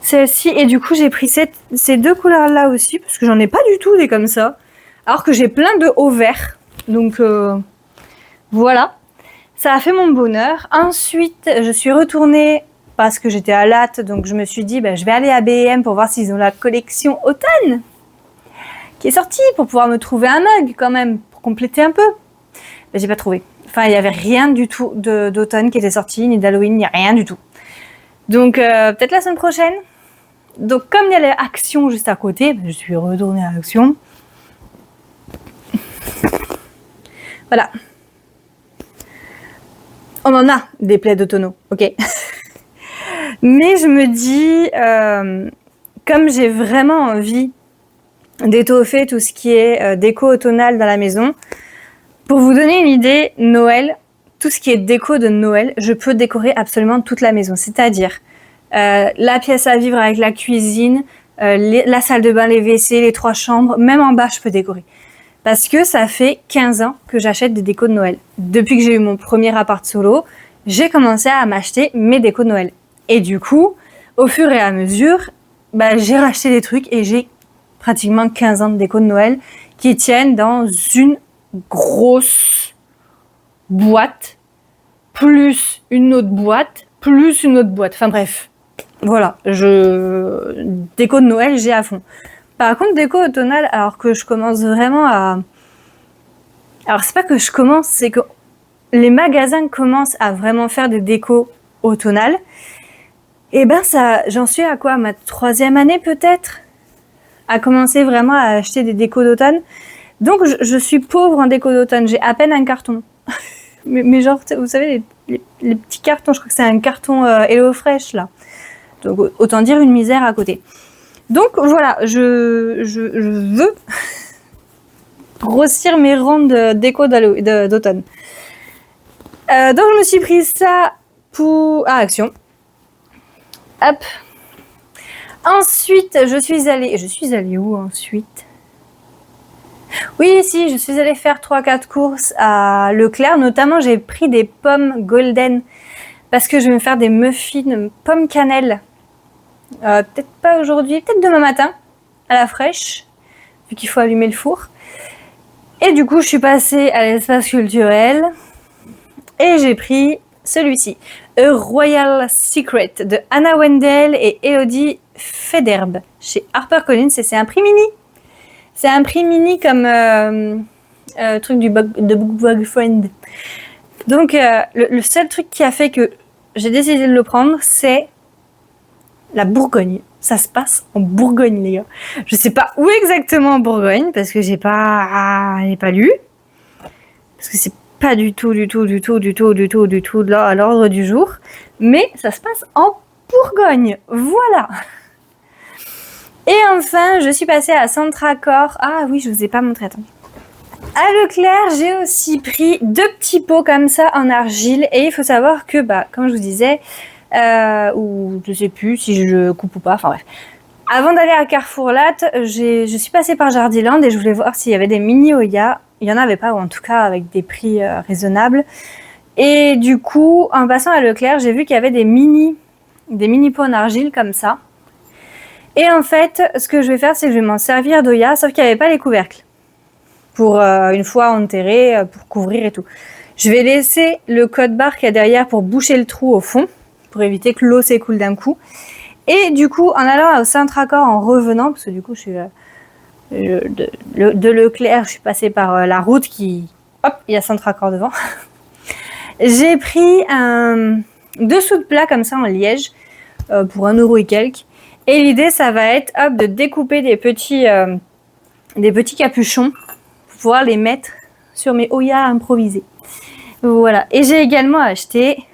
Celle-ci, et du coup j'ai pris ces deux couleurs là aussi parce que j'en ai pas du tout des comme ça, alors que j'ai plein de hauts verts, donc voilà, ça a fait mon bonheur. Ensuite je suis retournée parce que j'étais à Latte, donc je me suis dit je vais aller à B&M pour voir s'ils ont la collection automne qui est sortie, pour pouvoir me trouver un mug quand même pour compléter un peu. J'ai pas trouvé, enfin il y avait rien du tout d'automne qui était sorti, ni d'Halloween, ni rien du tout. Donc peut-être la semaine prochaine. Donc comme il y a l'Action juste à côté, je suis retournée à l'Action. Voilà. On en a des plaids d'automne, ok. Mais je me dis, comme j'ai vraiment envie d'étoffer tout ce qui est déco automnale dans la maison, pour vous donner une idée, Noël, tout ce qui est déco de Noël, je peux décorer absolument toute la maison. C'est-à-dire la pièce à vivre avec la cuisine, la salle de bain, les WC, les 3 chambres, même en bas, je peux décorer. Parce que ça fait 15 ans que j'achète des décos de Noël. Depuis que j'ai eu mon premier appart solo, j'ai commencé à m'acheter mes décos de Noël. Et du coup, au fur et à mesure, j'ai racheté des trucs et j'ai pratiquement 15 ans de déco de Noël qui tiennent dans une grosse boîte, plus une autre boîte, plus une autre boîte. Enfin bref, voilà, déco de Noël, j'ai à fond. Par contre, déco automnale, alors que je commence vraiment à... Alors c'est pas que je commence, c'est que les magasins commencent à vraiment faire des décos automnales. Et j'en suis à quoi, ma 3e année peut-être, à commencer vraiment à acheter des décos d'automne. Donc je suis pauvre en déco d'automne, j'ai à peine un carton. mais genre, vous savez, les petits cartons, je crois que c'est un carton HelloFresh là. Donc autant dire une misère à côté. Donc voilà, je veux grossir mes rangs de déco d'automne. Donc je me suis pris ça à Action. Hop. Ensuite, je suis allée où ensuite? Oui, si, je suis allée faire 3-4 courses à Leclerc. Notamment, j'ai pris des pommes golden parce que je vais me faire des muffins pommes cannelle. Peut-être pas aujourd'hui, peut-être demain matin, à la fraîche, vu qu'il faut allumer le four. Et du coup, je suis passée à l'espace culturel et j'ai pris celui-ci. A Royal Secret de Anna Wendell et Elodie Federbe chez HarperCollins et c'est un prix mini. C'est un prix mini comme truc de Book Friend. Donc le seul truc qui a fait que j'ai décidé de le prendre, c'est la Bourgogne. Ça se passe en Bourgogne, les gars. Je sais pas où exactement en Bourgogne parce que j'ai pas lu. Parce que c'est pas du tout là à l'ordre du jour. Mais ça se passe en Bourgogne. Voilà. Et enfin, je suis passée à Centracor. Ah oui, je vous ai pas montré. Attends. À Leclerc, j'ai aussi pris 2 petits pots comme ça en argile. Et il faut savoir que, comme je vous disais, ou je sais plus si je coupe ou pas, enfin bref. Avant d'aller à Carrefour Latte, je suis passée par Jardiland et je voulais voir s'il y avait des mini Oya. Il y en avait pas, ou en tout cas avec des prix raisonnables. Et du coup, en passant à Leclerc, j'ai vu qu'il y avait des mini pots en argile comme ça. Et en fait, ce que je vais faire, c'est que je vais m'en servir d'Oya, sauf qu'il n'y avait pas les couvercles. Pour une fois enterré, pour couvrir et tout. Je vais laisser le code barre qu'il y a derrière pour boucher le trou au fond, pour éviter que l'eau s'écoule d'un coup. Et du coup, en allant au Centracor, en revenant, parce que du coup, je suis de Leclerc, je suis passée par la route qui... Hop, il y a Centracor devant. J'ai pris 2 sous de plat comme ça en liège, pour 1 € et quelques. Et l'idée, ça va être de découper des petits capuchons pour pouvoir les mettre sur mes Oya improvisés. Voilà. Et j'ai également acheté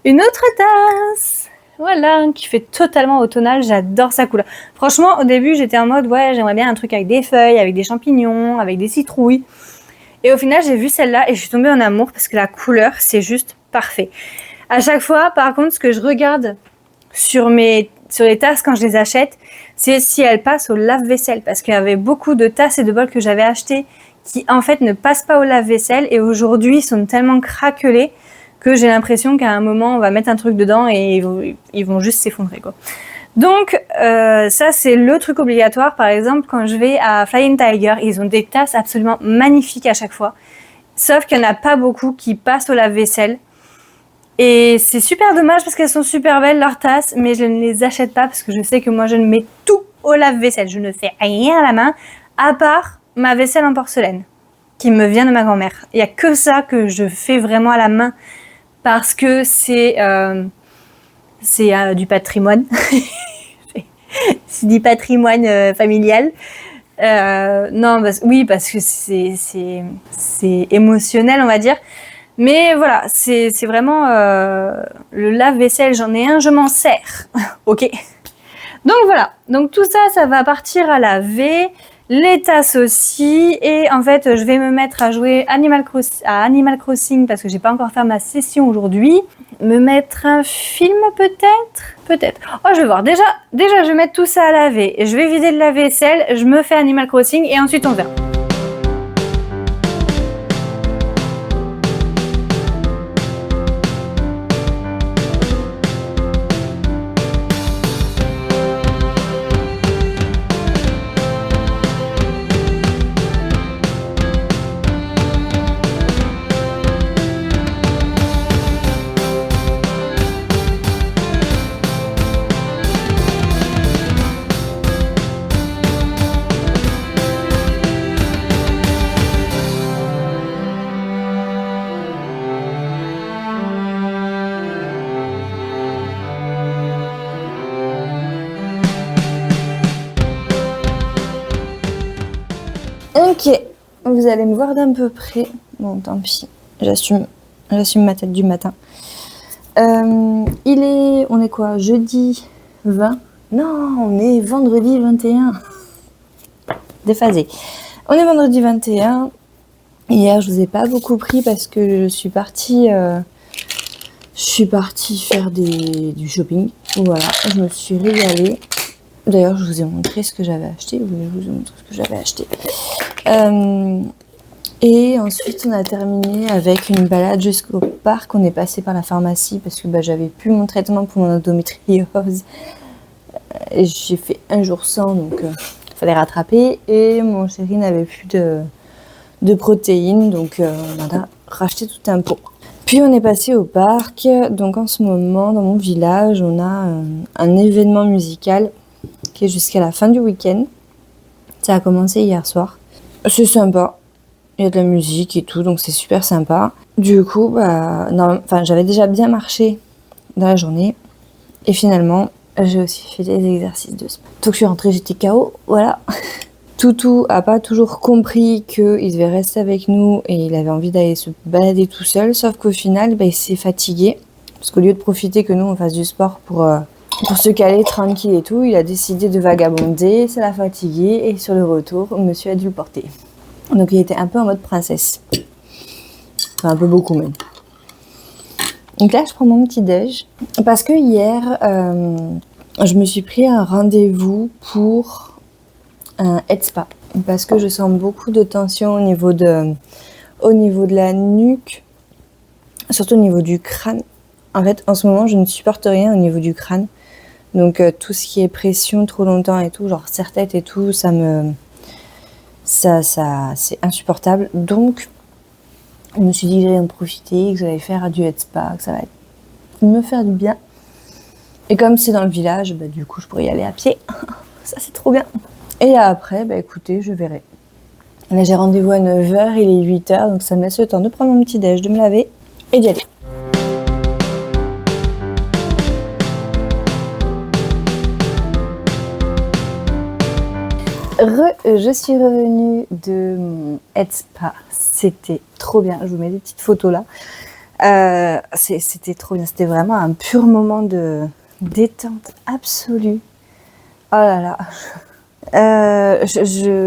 une autre tasse. Voilà, qui fait totalement automnal. J'adore sa couleur. Franchement, au début, j'étais en mode, ouais, j'aimerais bien un truc avec des feuilles, avec des champignons, avec des citrouilles. Et au final, j'ai vu celle-là et je suis tombée en amour parce que la couleur, c'est juste parfait. À chaque fois, par contre, ce que je regarde sur les tasses quand je les achète, c'est si elles passent au lave-vaisselle. Parce qu'il y avait beaucoup de tasses et de bols que j'avais achetés qui, en fait, ne passent pas au lave-vaisselle. Et aujourd'hui, ils sont tellement craquelés que j'ai l'impression qu'à un moment, on va mettre un truc dedans et ils vont juste s'effondrer, quoi. Donc, ça, c'est le truc obligatoire. Par exemple, quand je vais à Flying Tiger, ils ont des tasses absolument magnifiques à chaque fois. Sauf qu'il n'y en a pas beaucoup qui passent au lave-vaisselle. Et c'est super dommage parce qu'elles sont super belles, leurs tasses, mais je ne les achète pas parce que je sais que moi, je ne mets tout au lave-vaisselle. Je ne fais rien à la main, à part ma vaisselle en porcelaine, qui me vient de ma grand-mère. Il n'y a que ça que je fais vraiment à la main parce que c'est du patrimoine. C'est du patrimoine familial. Non, parce que c'est émotionnel, on va dire. Mais voilà, c'est vraiment le lave-vaisselle, j'en ai un, je m'en sers. Ok. Donc voilà, donc tout ça, ça va partir à laver, les tasses aussi, et en fait, je vais me mettre à jouer à Animal Crossing parce que j'ai pas encore fait ma session aujourd'hui. Me mettre un film peut-être. Oh, je vais voir. Déjà, je vais mettre tout ça à laver. Je vais vider le lave-vaisselle, je me fais Animal Crossing et ensuite on verra. Ok, vous allez me voir d'un peu près. Bon, tant pis, j'assume ma tête du matin. On est quoi? Jeudi 20? Non, on est vendredi 21. Déphasé. On est vendredi 21. Hier, je vous ai pas beaucoup pris parce que je suis partie faire du shopping. Voilà, je me suis régalée. D'ailleurs, je vous ai montré ce que j'avais acheté. Je vous ai montré ce que j'avais acheté. Et ensuite, on a terminé avec une balade jusqu'au parc. On est passé par la pharmacie parce que j'avais plus mon traitement pour mon endométriose. J'ai fait un jour sans, donc il fallait rattraper. Et mon chéri n'avait plus de protéines, donc on a racheté tout un pot. Puis on est passé au parc. Donc en ce moment, dans mon village, on a un événement musical qui est jusqu'à la fin du week-end. Ça a commencé hier soir. C'est sympa. Il y a de la musique et tout, donc c'est super sympa. Du coup, j'avais déjà bien marché dans la journée. Et finalement, j'ai aussi fait des exercices de sport. Donc je suis rentrée, j'étais KO, voilà. Toutou a pas toujours compris qu'il devait rester avec nous et il avait envie d'aller se balader tout seul. Sauf qu'au final, il s'est fatigué. Parce qu'au lieu de profiter que nous, on fasse du sport pour se caler tranquille et tout, il a décidé de vagabonder, ça l'a fatigué et sur le retour, monsieur a dû le porter. Donc il était un peu en mode princesse. Enfin, un peu beaucoup même. Donc là, je prends mon petit déj. Parce que hier, je me suis pris un rendez-vous pour un head spa. Parce que je sens beaucoup de tension au niveau de la nuque. Surtout au niveau du crâne. En fait, en ce moment, je ne supporte rien au niveau du crâne. Donc tout ce qui est pression trop longtemps et tout, genre serre-tête et tout, c'est insupportable. Donc je me suis dit que j'allais en profiter, que j'allais faire du head spa, que ça va me faire du bien. Et comme c'est dans le village, du coup je pourrais y aller à pied. Ça c'est trop bien. Et après, écoutez, je verrai. Là j'ai rendez-vous à 9h, il est 8h, donc ça me laisse le temps de prendre mon petit déj, de me laver et d'y aller. Je suis revenue de mon head spa, c'était trop bien, je vous mets des petites photos là. C'était trop bien, c'était vraiment un pur moment de détente absolue. Oh là là,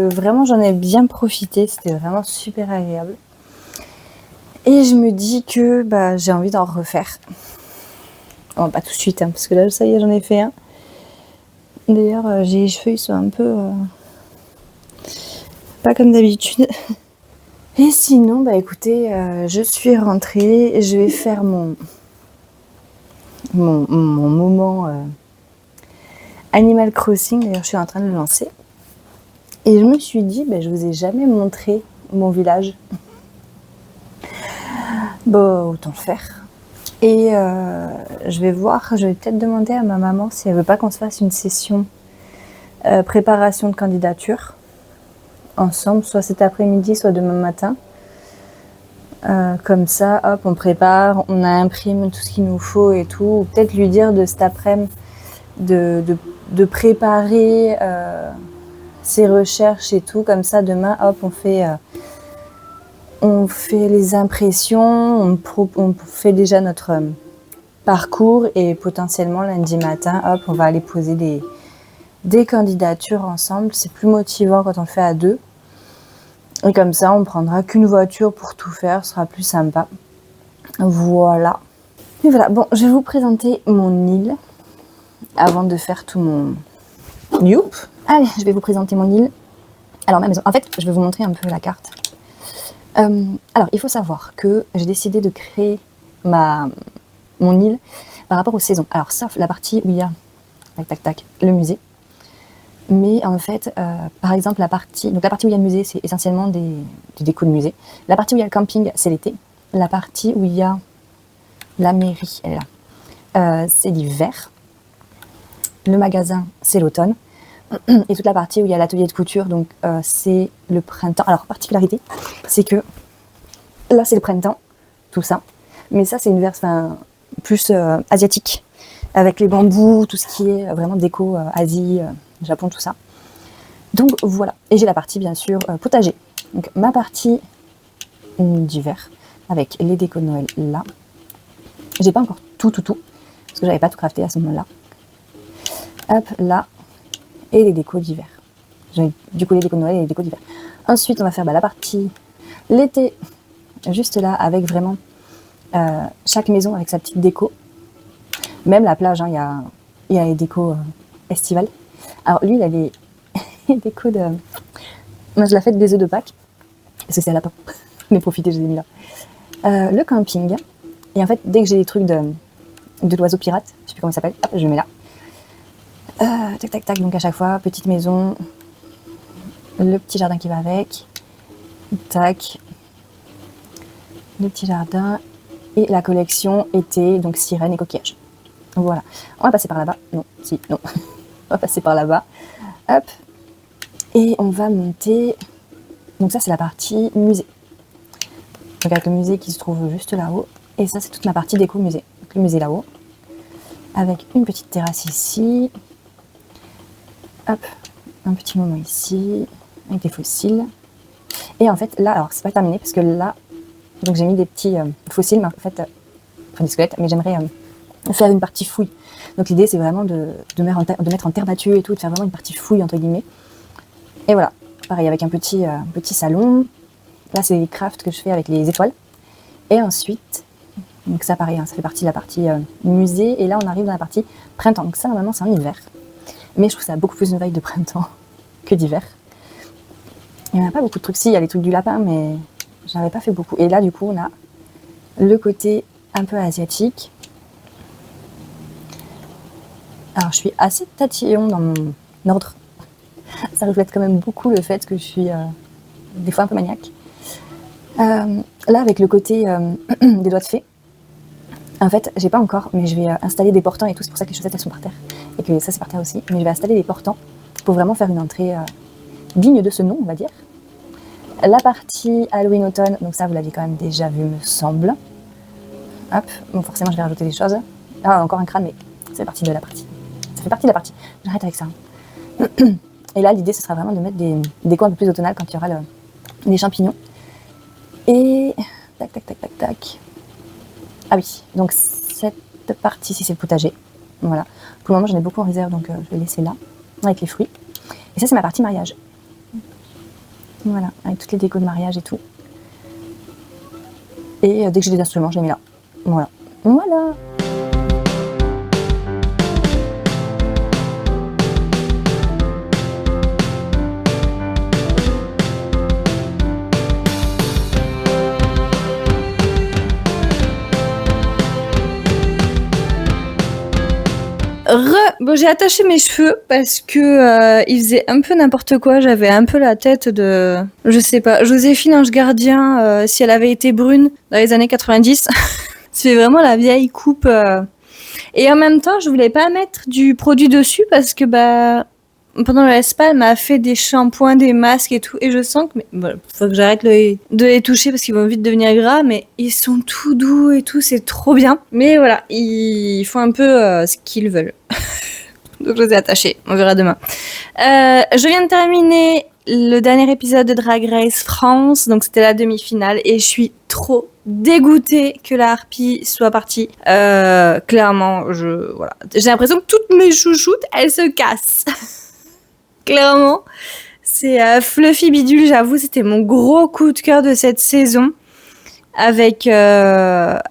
vraiment j'en ai bien profité, c'était vraiment super agréable. Et je me dis que j'ai envie d'en refaire. Bon, pas tout de suite, hein, parce que là ça y est, j'en ai fait un. D'ailleurs, j'ai les cheveux, ils sont un peu... pas comme d'habitude. Et sinon, écoutez, je suis rentrée, je vais faire mon moment Animal Crossing. D'ailleurs, je suis en train de le lancer. Et je me suis dit, je vous ai jamais montré mon village. Bon, autant le faire. Et je vais peut-être demander à ma maman si elle veut pas qu'on se fasse une session préparation de candidature ensemble, soit cet après-midi, soit demain matin. Comme ça, hop, on prépare, on imprime tout ce qu'il nous faut et tout. Ou peut-être lui dire de cet après-midi de préparer ses recherches et tout. Comme ça, demain, hop, on fait les impressions, on fait déjà notre parcours et potentiellement lundi matin, hop, on va aller poser des candidatures ensemble. C'est plus motivant quand on le fait à deux. Et comme ça, on prendra qu'une voiture pour tout faire, ce sera plus sympa. Voilà. Et voilà, bon, je vais vous présenter mon île avant de faire tout mon... Youp. Allez, je vais vous présenter mon île. Alors, ma maison. En fait, je vais vous montrer un peu la carte. Alors, il faut savoir que j'ai décidé de créer mon île par rapport aux saisons. Alors, sauf la partie où il y a le musée. Mais en fait, par exemple, la partie où il y a le musée, c'est essentiellement des décos de musée. La partie où il y a le camping, c'est l'été. La partie où il y a la mairie, elle est là, c'est l'hiver. Le magasin, c'est l'automne. Et toute la partie où il y a l'atelier de couture, donc c'est le printemps. Alors, particularité, c'est que là, c'est le printemps, tout ça. Mais ça, c'est une version plus asiatique, avec les bambous, tout ce qui est vraiment déco Asie, Japon, tout ça. Donc voilà. Et j'ai la partie, bien sûr, potager. Donc ma partie d'hiver, avec les décos de Noël là. J'ai pas encore tout, parce que j'avais pas tout crafté à ce moment-là. Hop, là. Et les décos d'hiver. Du coup, les décos de Noël et les décos d'hiver. Ensuite, on va faire la partie l'été, juste là, avec vraiment chaque maison avec sa petite déco. Même la plage, il y a les décos estivales. Alors lui, il a les décos de... Moi, je la fête des œufs de Pâques, parce que c'est à lapin. J'en ai profité, je les ai mis là. Le camping. Et en fait, dès que j'ai des trucs de l'oiseau pirate, je sais plus comment il s'appelle, hop, je le mets là. Donc à chaque fois, petite maison, le petit jardin qui va avec, tac, le petit jardin, et la collection été, donc sirène et coquillage. Voilà. On va passer par là-bas. Non. On va passer par là-bas. Hop. Et on va monter. Donc ça, c'est la partie musée. Donc avec le musée qui se trouve juste là-haut. Et ça, c'est toute ma partie déco musée. Donc le musée là-haut. Avec une petite terrasse ici. Hop. Un petit moment ici. Avec des fossiles. Et en fait, là, alors c'est pas terminé parce que là, donc j'ai mis des petits fossiles, mais en fait, enfin des squelettes, mais j'aimerais faire une partie fouille. Donc l'idée, c'est vraiment de mettre en terre battue et tout, de faire vraiment une partie fouille, entre guillemets. Et voilà, pareil, avec un petit salon. Là, c'est les crafts que je fais avec les étoiles. Et ensuite, donc ça, pareil, hein, ça fait partie de la partie musée. Et là, on arrive dans la partie printemps. Donc ça, normalement, c'est en hiver. Mais je trouve ça a beaucoup plus une vibe de printemps que d'hiver. Il n'y en a pas beaucoup de trucs. Si, il y a les trucs du lapin, mais j'en avais pas fait beaucoup. Et là, du coup, on a le côté un peu asiatique. Alors, je suis assez tatillon dans mon ordre. Ça reflète quand même beaucoup le fait que je suis des fois un peu maniaque. Là, avec le côté des doigts de fée, en fait, j'ai pas encore, mais je vais installer des portants et tout. C'est pour ça que les chaussettes, elles sont par terre. Et que ça, c'est par terre aussi. Mais je vais installer des portants pour vraiment faire une entrée digne de ce nom, on va dire. La partie Halloween-automne, donc ça, vous l'aviez quand même déjà vu, me semble. Hop, bon, forcément, je vais rajouter des choses. Ah, encore un crâne, mais ça fait partie de la partie. Ça fait partie de la partie. J'arrête avec ça. Et là, l'idée, ce sera vraiment de mettre des décos un peu plus automnales quand il y aura les champignons. Et tac, tac, tac, tac, tac. Ah oui, donc cette partie-ci, c'est le potager. Voilà. Pour le moment, j'en ai beaucoup en réserve, donc je vais laisser là, avec les fruits. Et ça, c'est ma partie mariage. Voilà, avec toutes les décos de mariage et tout. Et dès que j'ai des instruments, je les mets là. Voilà. Voilà. Bon, j'ai attaché mes cheveux parce que ils faisaient un peu n'importe quoi. J'avais un peu la tête de, je sais pas, Joséphine Ange Gardien si elle avait été brune dans les années 90. C'est vraiment la vieille coupe. Et en même temps, je voulais pas mettre du produit dessus parce que pendant le spa, elle m'a fait des shampoings, des masques et tout, et je sens que, faut que j'arrête de les toucher parce qu'ils vont vite devenir gras, mais ils sont tout doux et tout, c'est trop bien. Mais voilà, ils font un peu ce qu'ils veulent. Donc je les ai attachés, on verra demain. Je viens de terminer le dernier épisode de Drag Race France, donc c'était la demi-finale, et je suis trop dégoûtée que la harpie soit partie. Clairement, voilà. J'ai l'impression que toutes mes chouchoutes, elles se cassent. Clairement, c'est Fluffy Bidule, j'avoue, c'était mon gros coup de cœur de cette saison. Avec Lana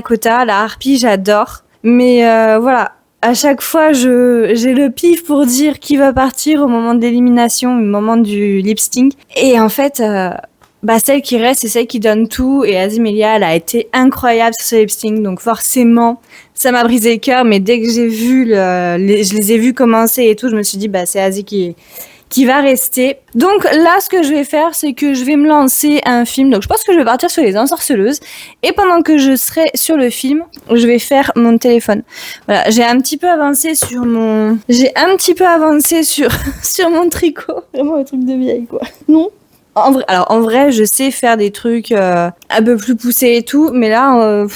Kota, la harpie, j'adore. Mais voilà, à chaque fois, j'ai le pif pour dire qui va partir au moment de l'élimination, au moment du lip sync. Et en fait, celle qui reste, c'est celle qui donne tout. Et Azimelia, elle a été incroyable sur ce lip sync. Donc forcément, ça m'a brisé le cœur. Mais dès que j'ai vu, je les ai vus commencer et tout, je me suis dit, c'est Azi qui va rester. Donc là, ce que je vais faire, c'est que je vais me lancer un film. Donc je pense que je vais partir sur les ensorceleuses. Et pendant que je serai sur le film, je vais faire mon téléphone. Voilà, j'ai un petit peu avancé sur mon tricot. Vraiment un truc de vieille, quoi. Non? En vrai, je sais faire des trucs un peu plus poussés et tout, mais là,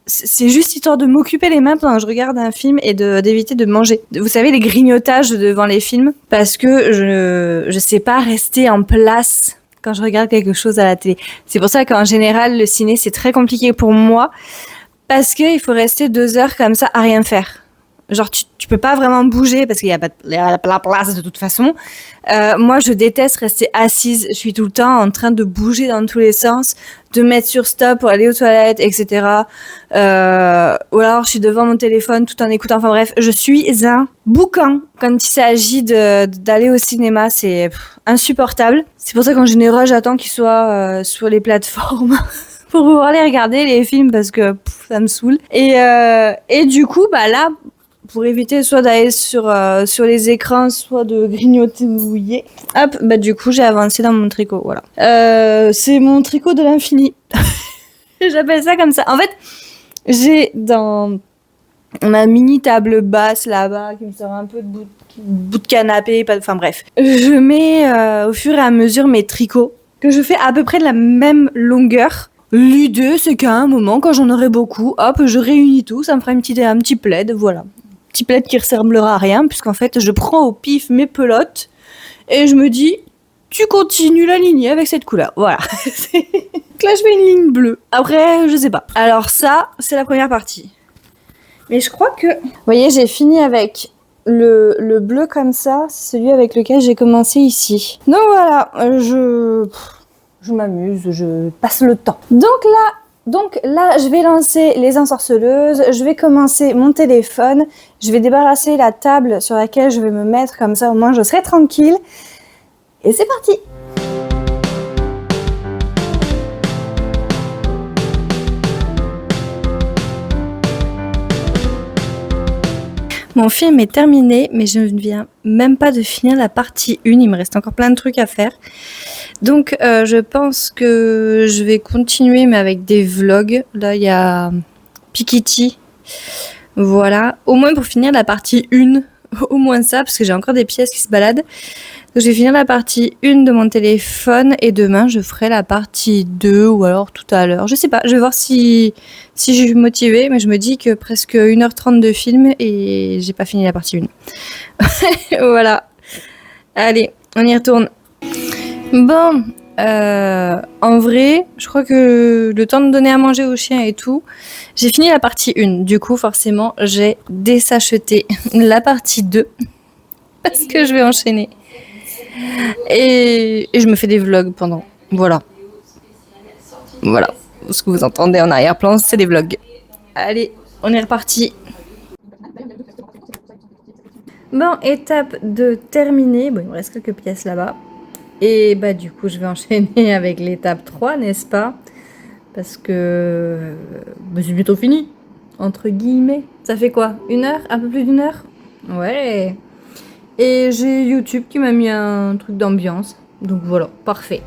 c'est juste histoire de m'occuper les mains pendant que je regarde un film et d'éviter de manger. Vous savez, les grignotages devant les films, parce que je sais pas rester en place quand je regarde quelque chose à la télé. C'est pour ça qu'en général, le ciné, c'est très compliqué pour moi, parce qu'il faut rester 2 heures comme ça à rien faire. Genre, tu peux pas vraiment bouger parce qu'il y a pas la place de toute façon. Moi, je déteste rester assise. Je suis tout le temps en train de bouger dans tous les sens, de mettre sur stop pour aller aux toilettes, etc. Ou alors, je suis devant mon téléphone tout en écoutant. Enfin bref, je suis un boucan quand il s'agit d'aller au cinéma. C'est insupportable. C'est pour ça qu'en général, j'attends qu'ils soient sur les plateformes. Pour pouvoir les regarder, les films, parce que ça me saoule. Et du coup, là, pour éviter soit d'aller sur les écrans, soit de grignoter, du coup, j'ai avancé dans mon tricot, voilà. C'est mon tricot de l'infini. J'appelle ça comme ça. En fait, j'ai dans ma mini table basse là-bas qui me sert un peu de bout de canapé, enfin bref. Je mets au fur et à mesure mes tricots que je fais à peu près de la même longueur. L'idée, c'est qu'à un moment, quand j'en aurai beaucoup, hop, je réunis tout, ça me fera un petit plaid, voilà. Petit plaid qui ressemblera à rien, puisqu'en fait, je prends au pif mes pelotes et je me dis, tu continues la lignée avec cette couleur. Voilà. Donc là, je fais une ligne bleue. Après, je sais pas. Alors ça, c'est la première partie. Mais je crois que... Vous voyez, j'ai fini avec le bleu comme ça, c'est celui avec lequel j'ai commencé ici. Donc voilà, je m'amuse, je passe le temps. Donc là, je vais lancer les ensorceleuses, je vais commencer mon téléphone, je vais débarrasser la table sur laquelle je vais me mettre, comme ça au moins je serai tranquille. Et c'est parti! Mon film est terminé, mais je ne viens même pas de finir la partie 1. Il me reste encore plein de trucs à faire. Donc, je pense que je vais continuer, mais avec des vlogs. Là, il y a Pikiti. Voilà. Au moins pour finir la partie 1. Au moins ça, parce que j'ai encore des pièces qui se baladent. Donc, je vais finir la partie 1 de mon téléphone. Et demain, je ferai la partie 2 ou alors tout à l'heure. Je sais pas. Je vais voir si je suis motivée. Mais je me dis que presque 1h30 de film et j'ai pas fini la partie 1. Voilà. Allez, on y retourne. Bon, en vrai, je crois que le temps de donner à manger aux chiens et tout, j'ai fini la partie 1. Du coup, forcément, j'ai désacheté la partie 2 parce que je vais enchaîner. Et je me fais des vlogs pendant. Voilà. Voilà. Ce que vous entendez en arrière-plan, c'est des vlogs. Allez, on est reparti. Bon, étape de terminée. Bon, il me reste quelques pièces là-bas. Et bah du coup, je vais enchaîner avec l'étape 3, n'est-ce pas? Parce que c'est bientôt fini, entre guillemets. Ça fait quoi? 1 heure? Un peu plus d'1 heure? Ouais. Et j'ai YouTube qui m'a mis un truc d'ambiance. Donc voilà, parfait.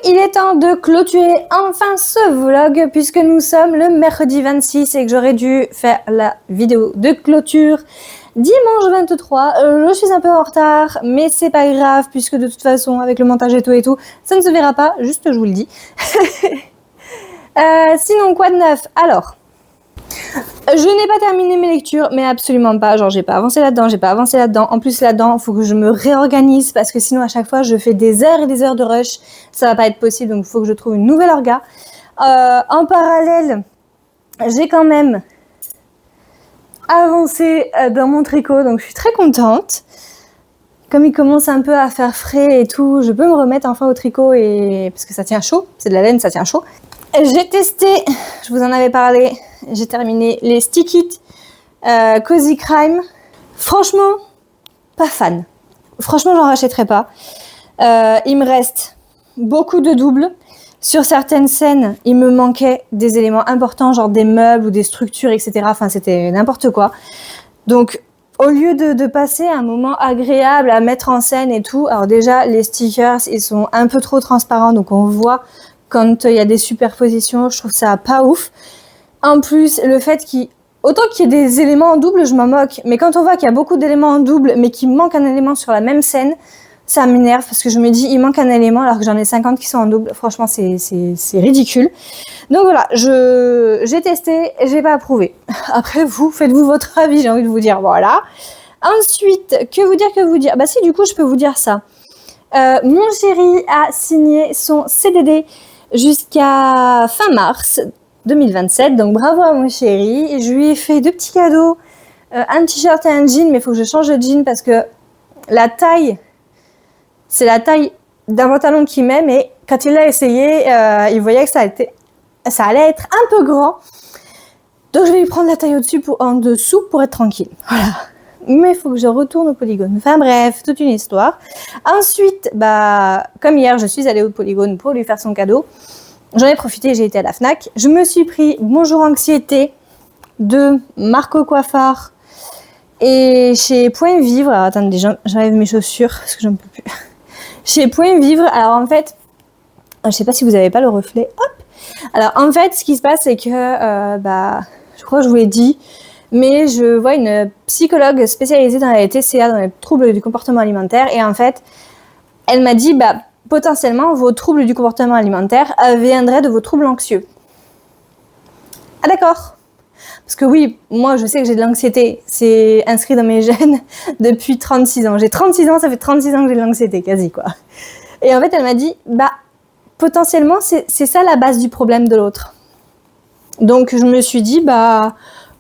Il est temps de clôturer enfin ce vlog puisque nous sommes le mercredi 26 et que j'aurais dû faire la vidéo de clôture dimanche 23. Je suis un peu en retard, mais c'est pas grave puisque de toute façon avec le montage et tout, ça ne se verra pas, juste je vous le dis. Sinon, quoi de neuf? Alors, je n'ai pas terminé mes lectures, mais absolument pas. Genre, j'ai pas avancé là-dedans, j'ai pas avancé là-dedans. En plus, là-dedans, il faut que je me réorganise parce que sinon, à chaque fois, je fais des heures et des heures de rush. Ça va pas être possible, donc il faut que je trouve une nouvelle orga. En parallèle, j'ai quand même avancé dans mon tricot, donc je suis très contente. Comme il commence un peu à faire frais et tout, je peux me remettre enfin au tricot et parce que ça tient chaud, c'est de la laine, ça tient chaud. J'ai testé, je vous en avais parlé, j'ai terminé les Stick It Cozy Crime. Franchement, pas fan. Franchement, j'en rachèterai pas. Il me reste beaucoup de doubles. Sur certaines scènes, il me manquait des éléments importants, genre des meubles ou des structures, etc. Enfin, c'était n'importe quoi. Donc, au lieu de passer un moment agréable à mettre en scène et tout, alors déjà, les stickers, ils sont un peu trop transparents, donc on voit quand il y a des superpositions, je trouve ça pas ouf. En plus, le fait autant qu'il y ait des éléments en double, je m'en moque, mais quand on voit qu'il y a beaucoup d'éléments en double, mais qu'il manque un élément sur la même scène, ça m'énerve parce que je me dis, il manque un élément alors que j'en ai 50 qui sont en double. Franchement, c'est ridicule. Donc voilà, j'ai testé et j'ai pas approuvé. Après, faites-vous votre avis, j'ai envie de vous dire, voilà. Ensuite, que vous dire? Bah si, du coup, je peux vous dire ça. Mon chéri a signé son CDD jusqu'à fin mars 2027, donc bravo à mon chéri. Je lui ai fait 2 petits cadeaux, un t-shirt et un jean, mais il faut que je change de jean parce que la taille, c'est la taille d'un pantalon qu'il met, mais quand il l'a essayé, il voyait que ça allait être un peu grand. Donc je vais lui prendre la taille en dessous pour être tranquille. Voilà. Mais il faut que je retourne au Polygone. Enfin bref, toute une histoire. Ensuite, comme hier, je suis allée au Polygone pour lui faire son cadeau. J'en ai profité, j'ai été à la Fnac. Je me suis pris Bonjour Anxiété de Marco Coiffard et chez Point Vivre. Alors attendez, j'enlève mes chaussures parce que j'en peux plus. Chez Point Vivre, alors en fait, je sais pas si vous avez pas le reflet. Hop. Alors en fait, ce qui se passe, c'est que, je crois que je vous l'ai dit, mais je vois une psychologue spécialisée dans les TCA, dans les troubles du comportement alimentaire, et en fait, elle m'a dit, potentiellement, vos troubles du comportement alimentaire viendraient de vos troubles anxieux. Ah d'accord. Parce que oui, moi je sais que j'ai de l'anxiété, c'est inscrit dans mes gènes depuis 36 ans. J'ai 36 ans, ça fait 36 ans que j'ai de l'anxiété, quasi quoi. Et en fait, elle m'a dit, potentiellement, c'est ça la base du problème de l'autre. Donc je me suis dit,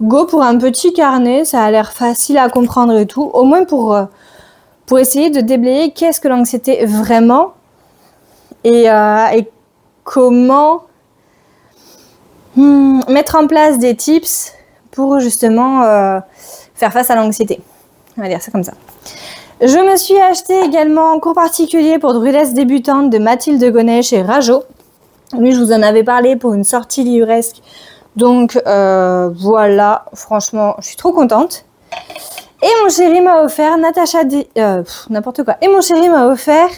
go pour un petit carnet, ça a l'air facile à comprendre et tout, au moins pour essayer de déblayer qu'est-ce que l'anxiété vraiment et comment mettre en place des tips pour justement faire face à l'anxiété. On va dire ça comme ça. Je me suis acheté également un cours particulier pour druidesse débutante de Mathilde Gonnet chez Rajo. Lui, je vous en avais parlé pour une sortie livresque. Donc voilà, franchement, je suis trop contente. Et mon chéri m'a offert n'importe quoi. Et mon chéri m'a offert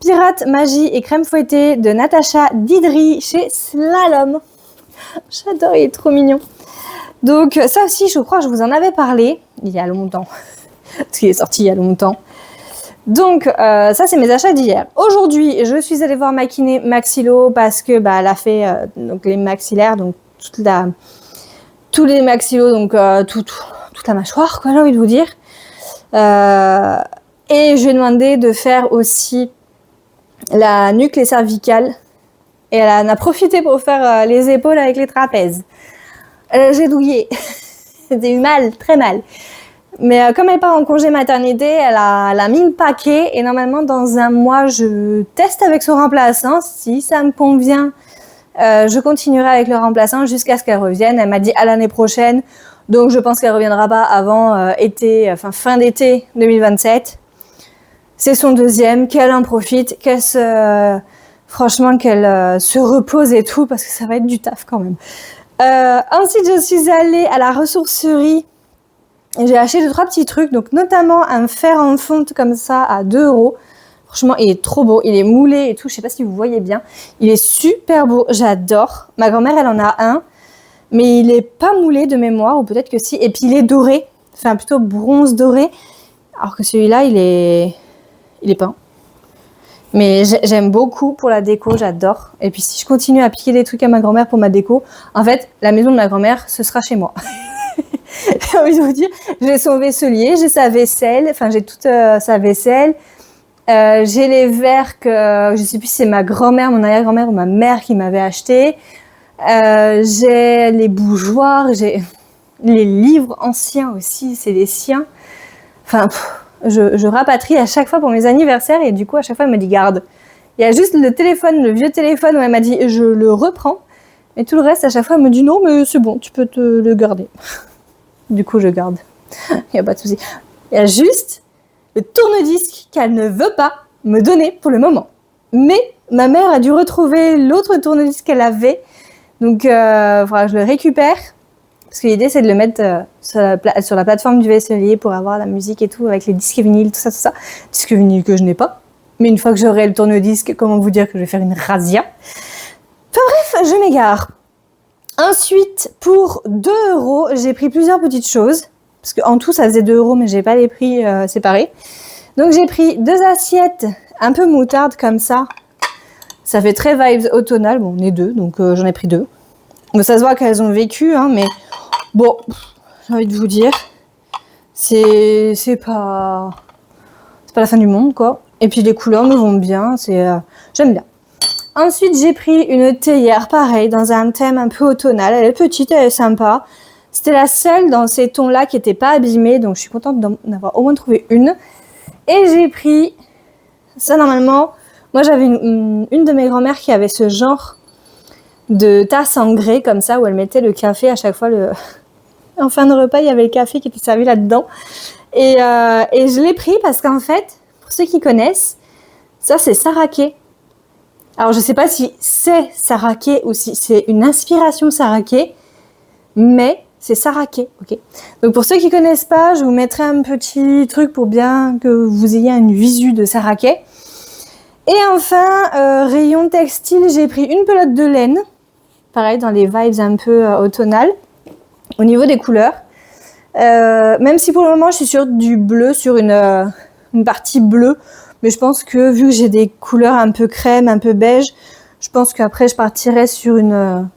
Pirate, Magie et Crème Fouettée de Natacha Didri chez Slalom. J'adore, il est trop mignon. Donc ça aussi, je crois que je vous en avais parlé il y a longtemps. Parce qu'il est sorti il y a longtemps. Donc ça, c'est mes achats d'hier. Aujourd'hui, je suis allée voir ma kiné maxillo parce que elle a fait donc les maxillaires, donc tous les maxillos, donc toute la mâchoire, quoi, j'ai envie de vous dire. Et je lui ai demandé de faire aussi la nuque, les cervicales. Et elle en a profité pour faire les épaules avec les trapèzes. J'ai douillé. C'était mal, très mal. Mais comme elle part en congé maternité, elle a mis le paquet. Et normalement, dans un mois, je teste avec son remplaçant. Si ça me convient, je continuerai avec le remplaçant jusqu'à ce qu'elle revienne. Elle m'a dit à l'année prochaine. Donc, je pense qu'elle ne reviendra pas avant fin d'été 2027. C'est son deuxième. Qu'elle en profite. Qu'elle se repose et tout. Parce que ça va être du taf quand même. Ensuite, je suis allée à la ressourcerie. Et j'ai acheté 2-3 petits trucs. Donc, notamment un fer en fonte comme ça à 2 €. Franchement, il est trop beau. Il est moulé et tout. Je sais pas si vous voyez bien. Il est super beau. J'adore. Ma grand-mère, elle en a un. Mais il est pas moulé de mémoire. Ou peut-être que si. Et puis, il est doré. Enfin, plutôt bronze doré. Alors que celui-là, il est peint. Mais j'aime beaucoup pour la déco. J'adore. Et puis, si je continue à piquer des trucs à ma grand-mère pour ma déco, en fait, la maison de ma grand-mère, ce sera chez moi. J'ai envie de vous dire, j'ai son vaisselier, j'ai sa vaisselle. Enfin, j'ai toute sa vaisselle. J'ai les verres que je sais plus si c'est ma grand-mère, mon arrière-grand-mère ou ma mère qui m'avait acheté. J'ai les bougeoirs, j'ai les livres anciens aussi, c'est les siens. Enfin, je rapatrie à chaque fois pour mes anniversaires et du coup à chaque fois elle me dit garde. Il y a juste le téléphone, le vieux téléphone où elle m'a dit je le reprends. Et tout le reste à chaque fois elle me dit non mais c'est bon, tu peux te le garder. Du coup je garde. Il n'y a pas de souci. Il y a juste le tourne-disque qu'elle ne veut pas me donner pour le moment. Mais ma mère a dû retrouver l'autre tourne-disque qu'elle avait. Donc, il faudra que je le récupère. Parce que l'idée, c'est de le mettre sur la plateforme du vaisselier pour avoir la musique et tout, avec les disques vinyles, tout ça. Disques vinyles que je n'ai pas. Mais une fois que j'aurai le tourne-disque, comment vous dire que je vais faire une razzia. Enfin bref, je m'égare. Ensuite, pour 2 €, j'ai pris plusieurs petites choses. Parce qu'en tout, ça faisait 2 €, mais j'ai pas les prix séparés. Donc j'ai pris 2 assiettes un peu moutarde comme ça. Ça fait très vibes automnal. Bon, on est 2, donc j'en ai pris 2. Donc ça se voit qu'elles ont vécu, hein, mais bon, j'ai envie de vous dire, c'est pas la fin du monde, quoi. Et puis les couleurs me vont bien, j'aime bien. Ensuite, j'ai pris une théière, pareil, dans un thème un peu automnal. Elle est petite, elle est sympa. C'était la seule dans ces tons-là qui n'était pas abîmée, donc je suis contente d'en avoir au moins trouvé une. Et j'ai pris ça, normalement, moi j'avais une de mes grand-mères qui avait ce genre de tasse en grès, comme ça, où elle mettait le café à chaque fois. En fin de repas, il y avait le café qui était servi là-dedans. Et je l'ai pris parce qu'en fait, pour ceux qui connaissent, ça c'est saraké. Alors je ne sais pas si c'est saraké ou si c'est une inspiration saraké, mais c'est saraké, ok. Donc pour ceux qui ne connaissent pas, je vous mettrai un petit truc pour bien que vous ayez une visu de saraké. Et enfin, rayon textile, j'ai pris une pelote de laine, pareil dans les vibes un peu automnales, au niveau des couleurs. Même si pour le moment je suis sur du bleu, sur une partie bleue, mais je pense que vu que j'ai des couleurs un peu crème, un peu beige, je pense qu'après je partirai sur une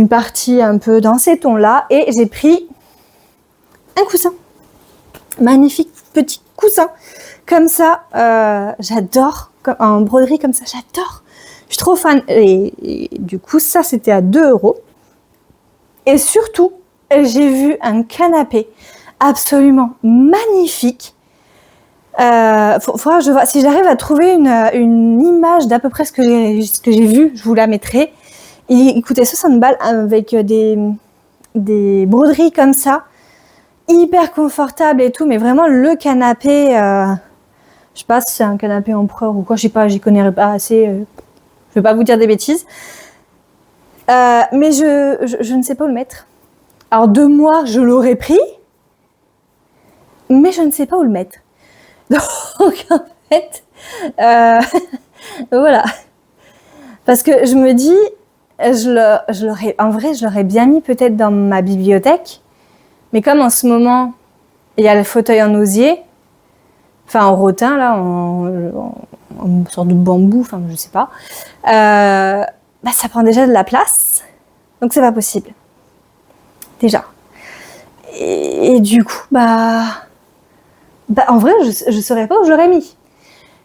partie un peu dans ces tons-là. Et j'ai pris un coussin, magnifique petit coussin, comme ça, j'adore, en broderie comme ça, j'adore. Je suis trop fan. Et du coup, ça c'était à 2 €. Et surtout, j'ai vu un canapé absolument magnifique. Faudra que je vois si j'arrive à trouver une image d'à peu près ce que j'ai vu, je vous la mettrai. Il coûtait 60 balles avec des broderies comme ça, hyper confortable et tout, mais vraiment le canapé, je sais pas si c'est un canapé empereur ou quoi, je sais pas, j'y connais pas assez, je vais pas vous dire des bêtises. Mais je ne sais pas où le mettre. Alors 2 mois, je l'aurais pris, mais je ne sais pas où le mettre. Donc en fait, voilà. Parce que je me dis, en vrai, je l'aurais bien mis peut-être dans ma bibliothèque, mais comme en ce moment, il y a le fauteuil en osier, enfin en rotin, là, en sorte de bambou, enfin je sais pas, ça prend déjà de la place, donc c'est pas possible. Déjà. Et du coup, en vrai, je saurais pas où je l'aurais mis.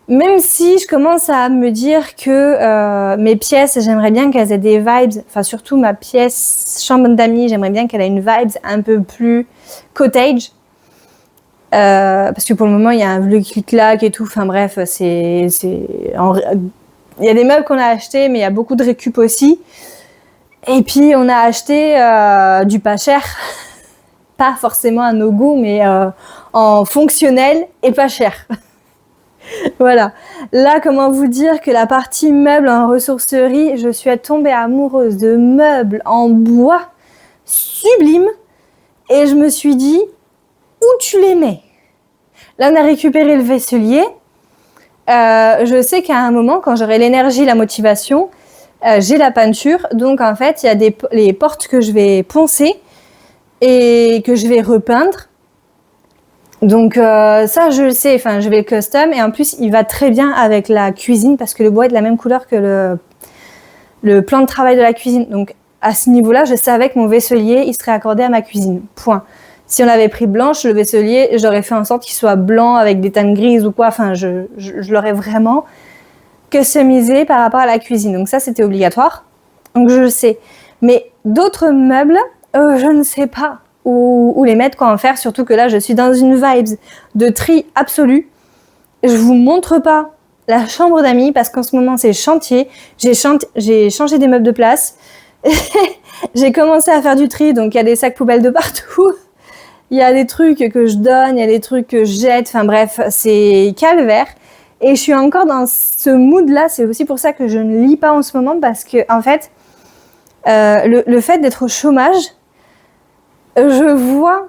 Même si je commence à me dire que mes pièces, j'aimerais bien qu'elles aient des vibes, enfin surtout ma pièce chambre d'amis, j'aimerais bien qu'elle ait une vibe un peu plus cottage. Parce que pour le moment, il y a un vieux clic-clac et tout, enfin bref, il y a des meubles qu'on a achetés, mais il y a beaucoup de récup aussi. Et puis, on a acheté du pas cher, pas forcément à nos goûts, mais en fonctionnel et pas cher. Voilà. Là, comment vous dire que la partie meubles en ressourcerie, je suis tombée amoureuse de meubles en bois sublimes et je me suis dit, où tu les mets? Là, on a récupéré le vaisselier. Je sais qu'à un moment, quand j'aurai l'énergie, la motivation, j'ai la peinture. Donc, en fait, il y a les portes que je vais poncer et que je vais repeindre. Donc ça je le sais, enfin je vais le custom et en plus il va très bien avec la cuisine parce que le bois est de la même couleur que le plan de travail de la cuisine. Donc à ce niveau-là, je savais que mon vaisselier il serait accordé à ma cuisine. Point. Si on avait pris blanche, le vaisselier, j'aurais fait en sorte qu'il soit blanc avec des teintes grises ou quoi. Enfin je l'aurais vraiment customisé par rapport à la cuisine. Donc ça c'était obligatoire. Donc je le sais. Mais d'autres meubles, je ne sais pas où les mettre, quoi en faire, surtout que là je suis dans une vibe de tri absolu. Je vous montre pas la chambre d'amis parce qu'en ce moment c'est chantier, j'ai changé des meubles de place, j'ai commencé à faire du tri, donc il y a des sacs poubelles de partout, il y a des trucs que je donne, il y a des trucs que je jette, enfin bref, c'est calvaire. Et je suis encore dans ce mood là, c'est aussi pour ça que je ne lis pas en ce moment parce que en fait, le fait d'être au chômage, je vois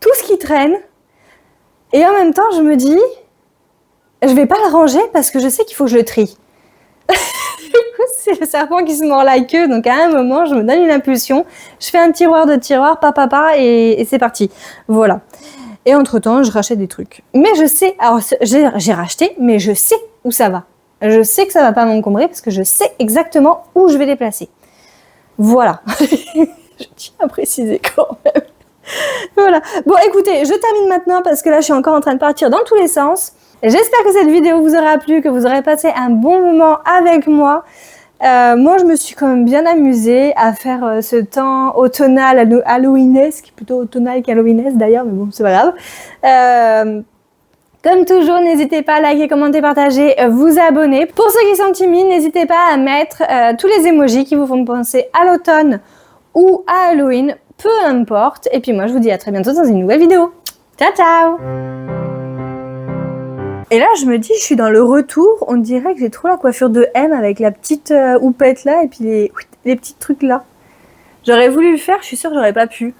tout ce qui traîne et en même temps je me dis je vais pas le ranger parce que je sais qu'il faut que je le trie. Du coup c'est le serpent qui se mord la queue, donc à un moment je me donne une impulsion, je fais un tiroir de tiroir, papa et c'est parti, voilà. Et entre-temps, je rachète des trucs. Mais je sais, alors j'ai racheté, mais je sais où ça va. Je sais que ça va pas m'encombrer parce que je sais exactement où je vais les placer. Voilà. Je tiens à préciser quand même. Voilà. Bon, écoutez, je termine maintenant parce que là, je suis encore en train de partir dans tous les sens. J'espère que cette vidéo vous aura plu, que vous aurez passé un bon moment avec moi. Moi, je me suis quand même bien amusée à faire ce temps automnal, halloweenesque, plutôt automnal qu'halloweenesque d'ailleurs, mais bon, c'est pas grave. Comme toujours, n'hésitez pas à liker, commenter, partager, vous abonner. Pour ceux qui sont timides, n'hésitez pas à mettre tous les emojis qui vous font penser à l'automne ou à Halloween, peu importe. Et puis moi, je vous dis à très bientôt dans une nouvelle vidéo. Ciao, ciao! Et là, je me dis, je suis dans le retour, on dirait que j'ai trop la coiffure de M avec la petite houppette là et puis les petits trucs là. J'aurais voulu le faire, je suis sûre que j'aurais pas pu.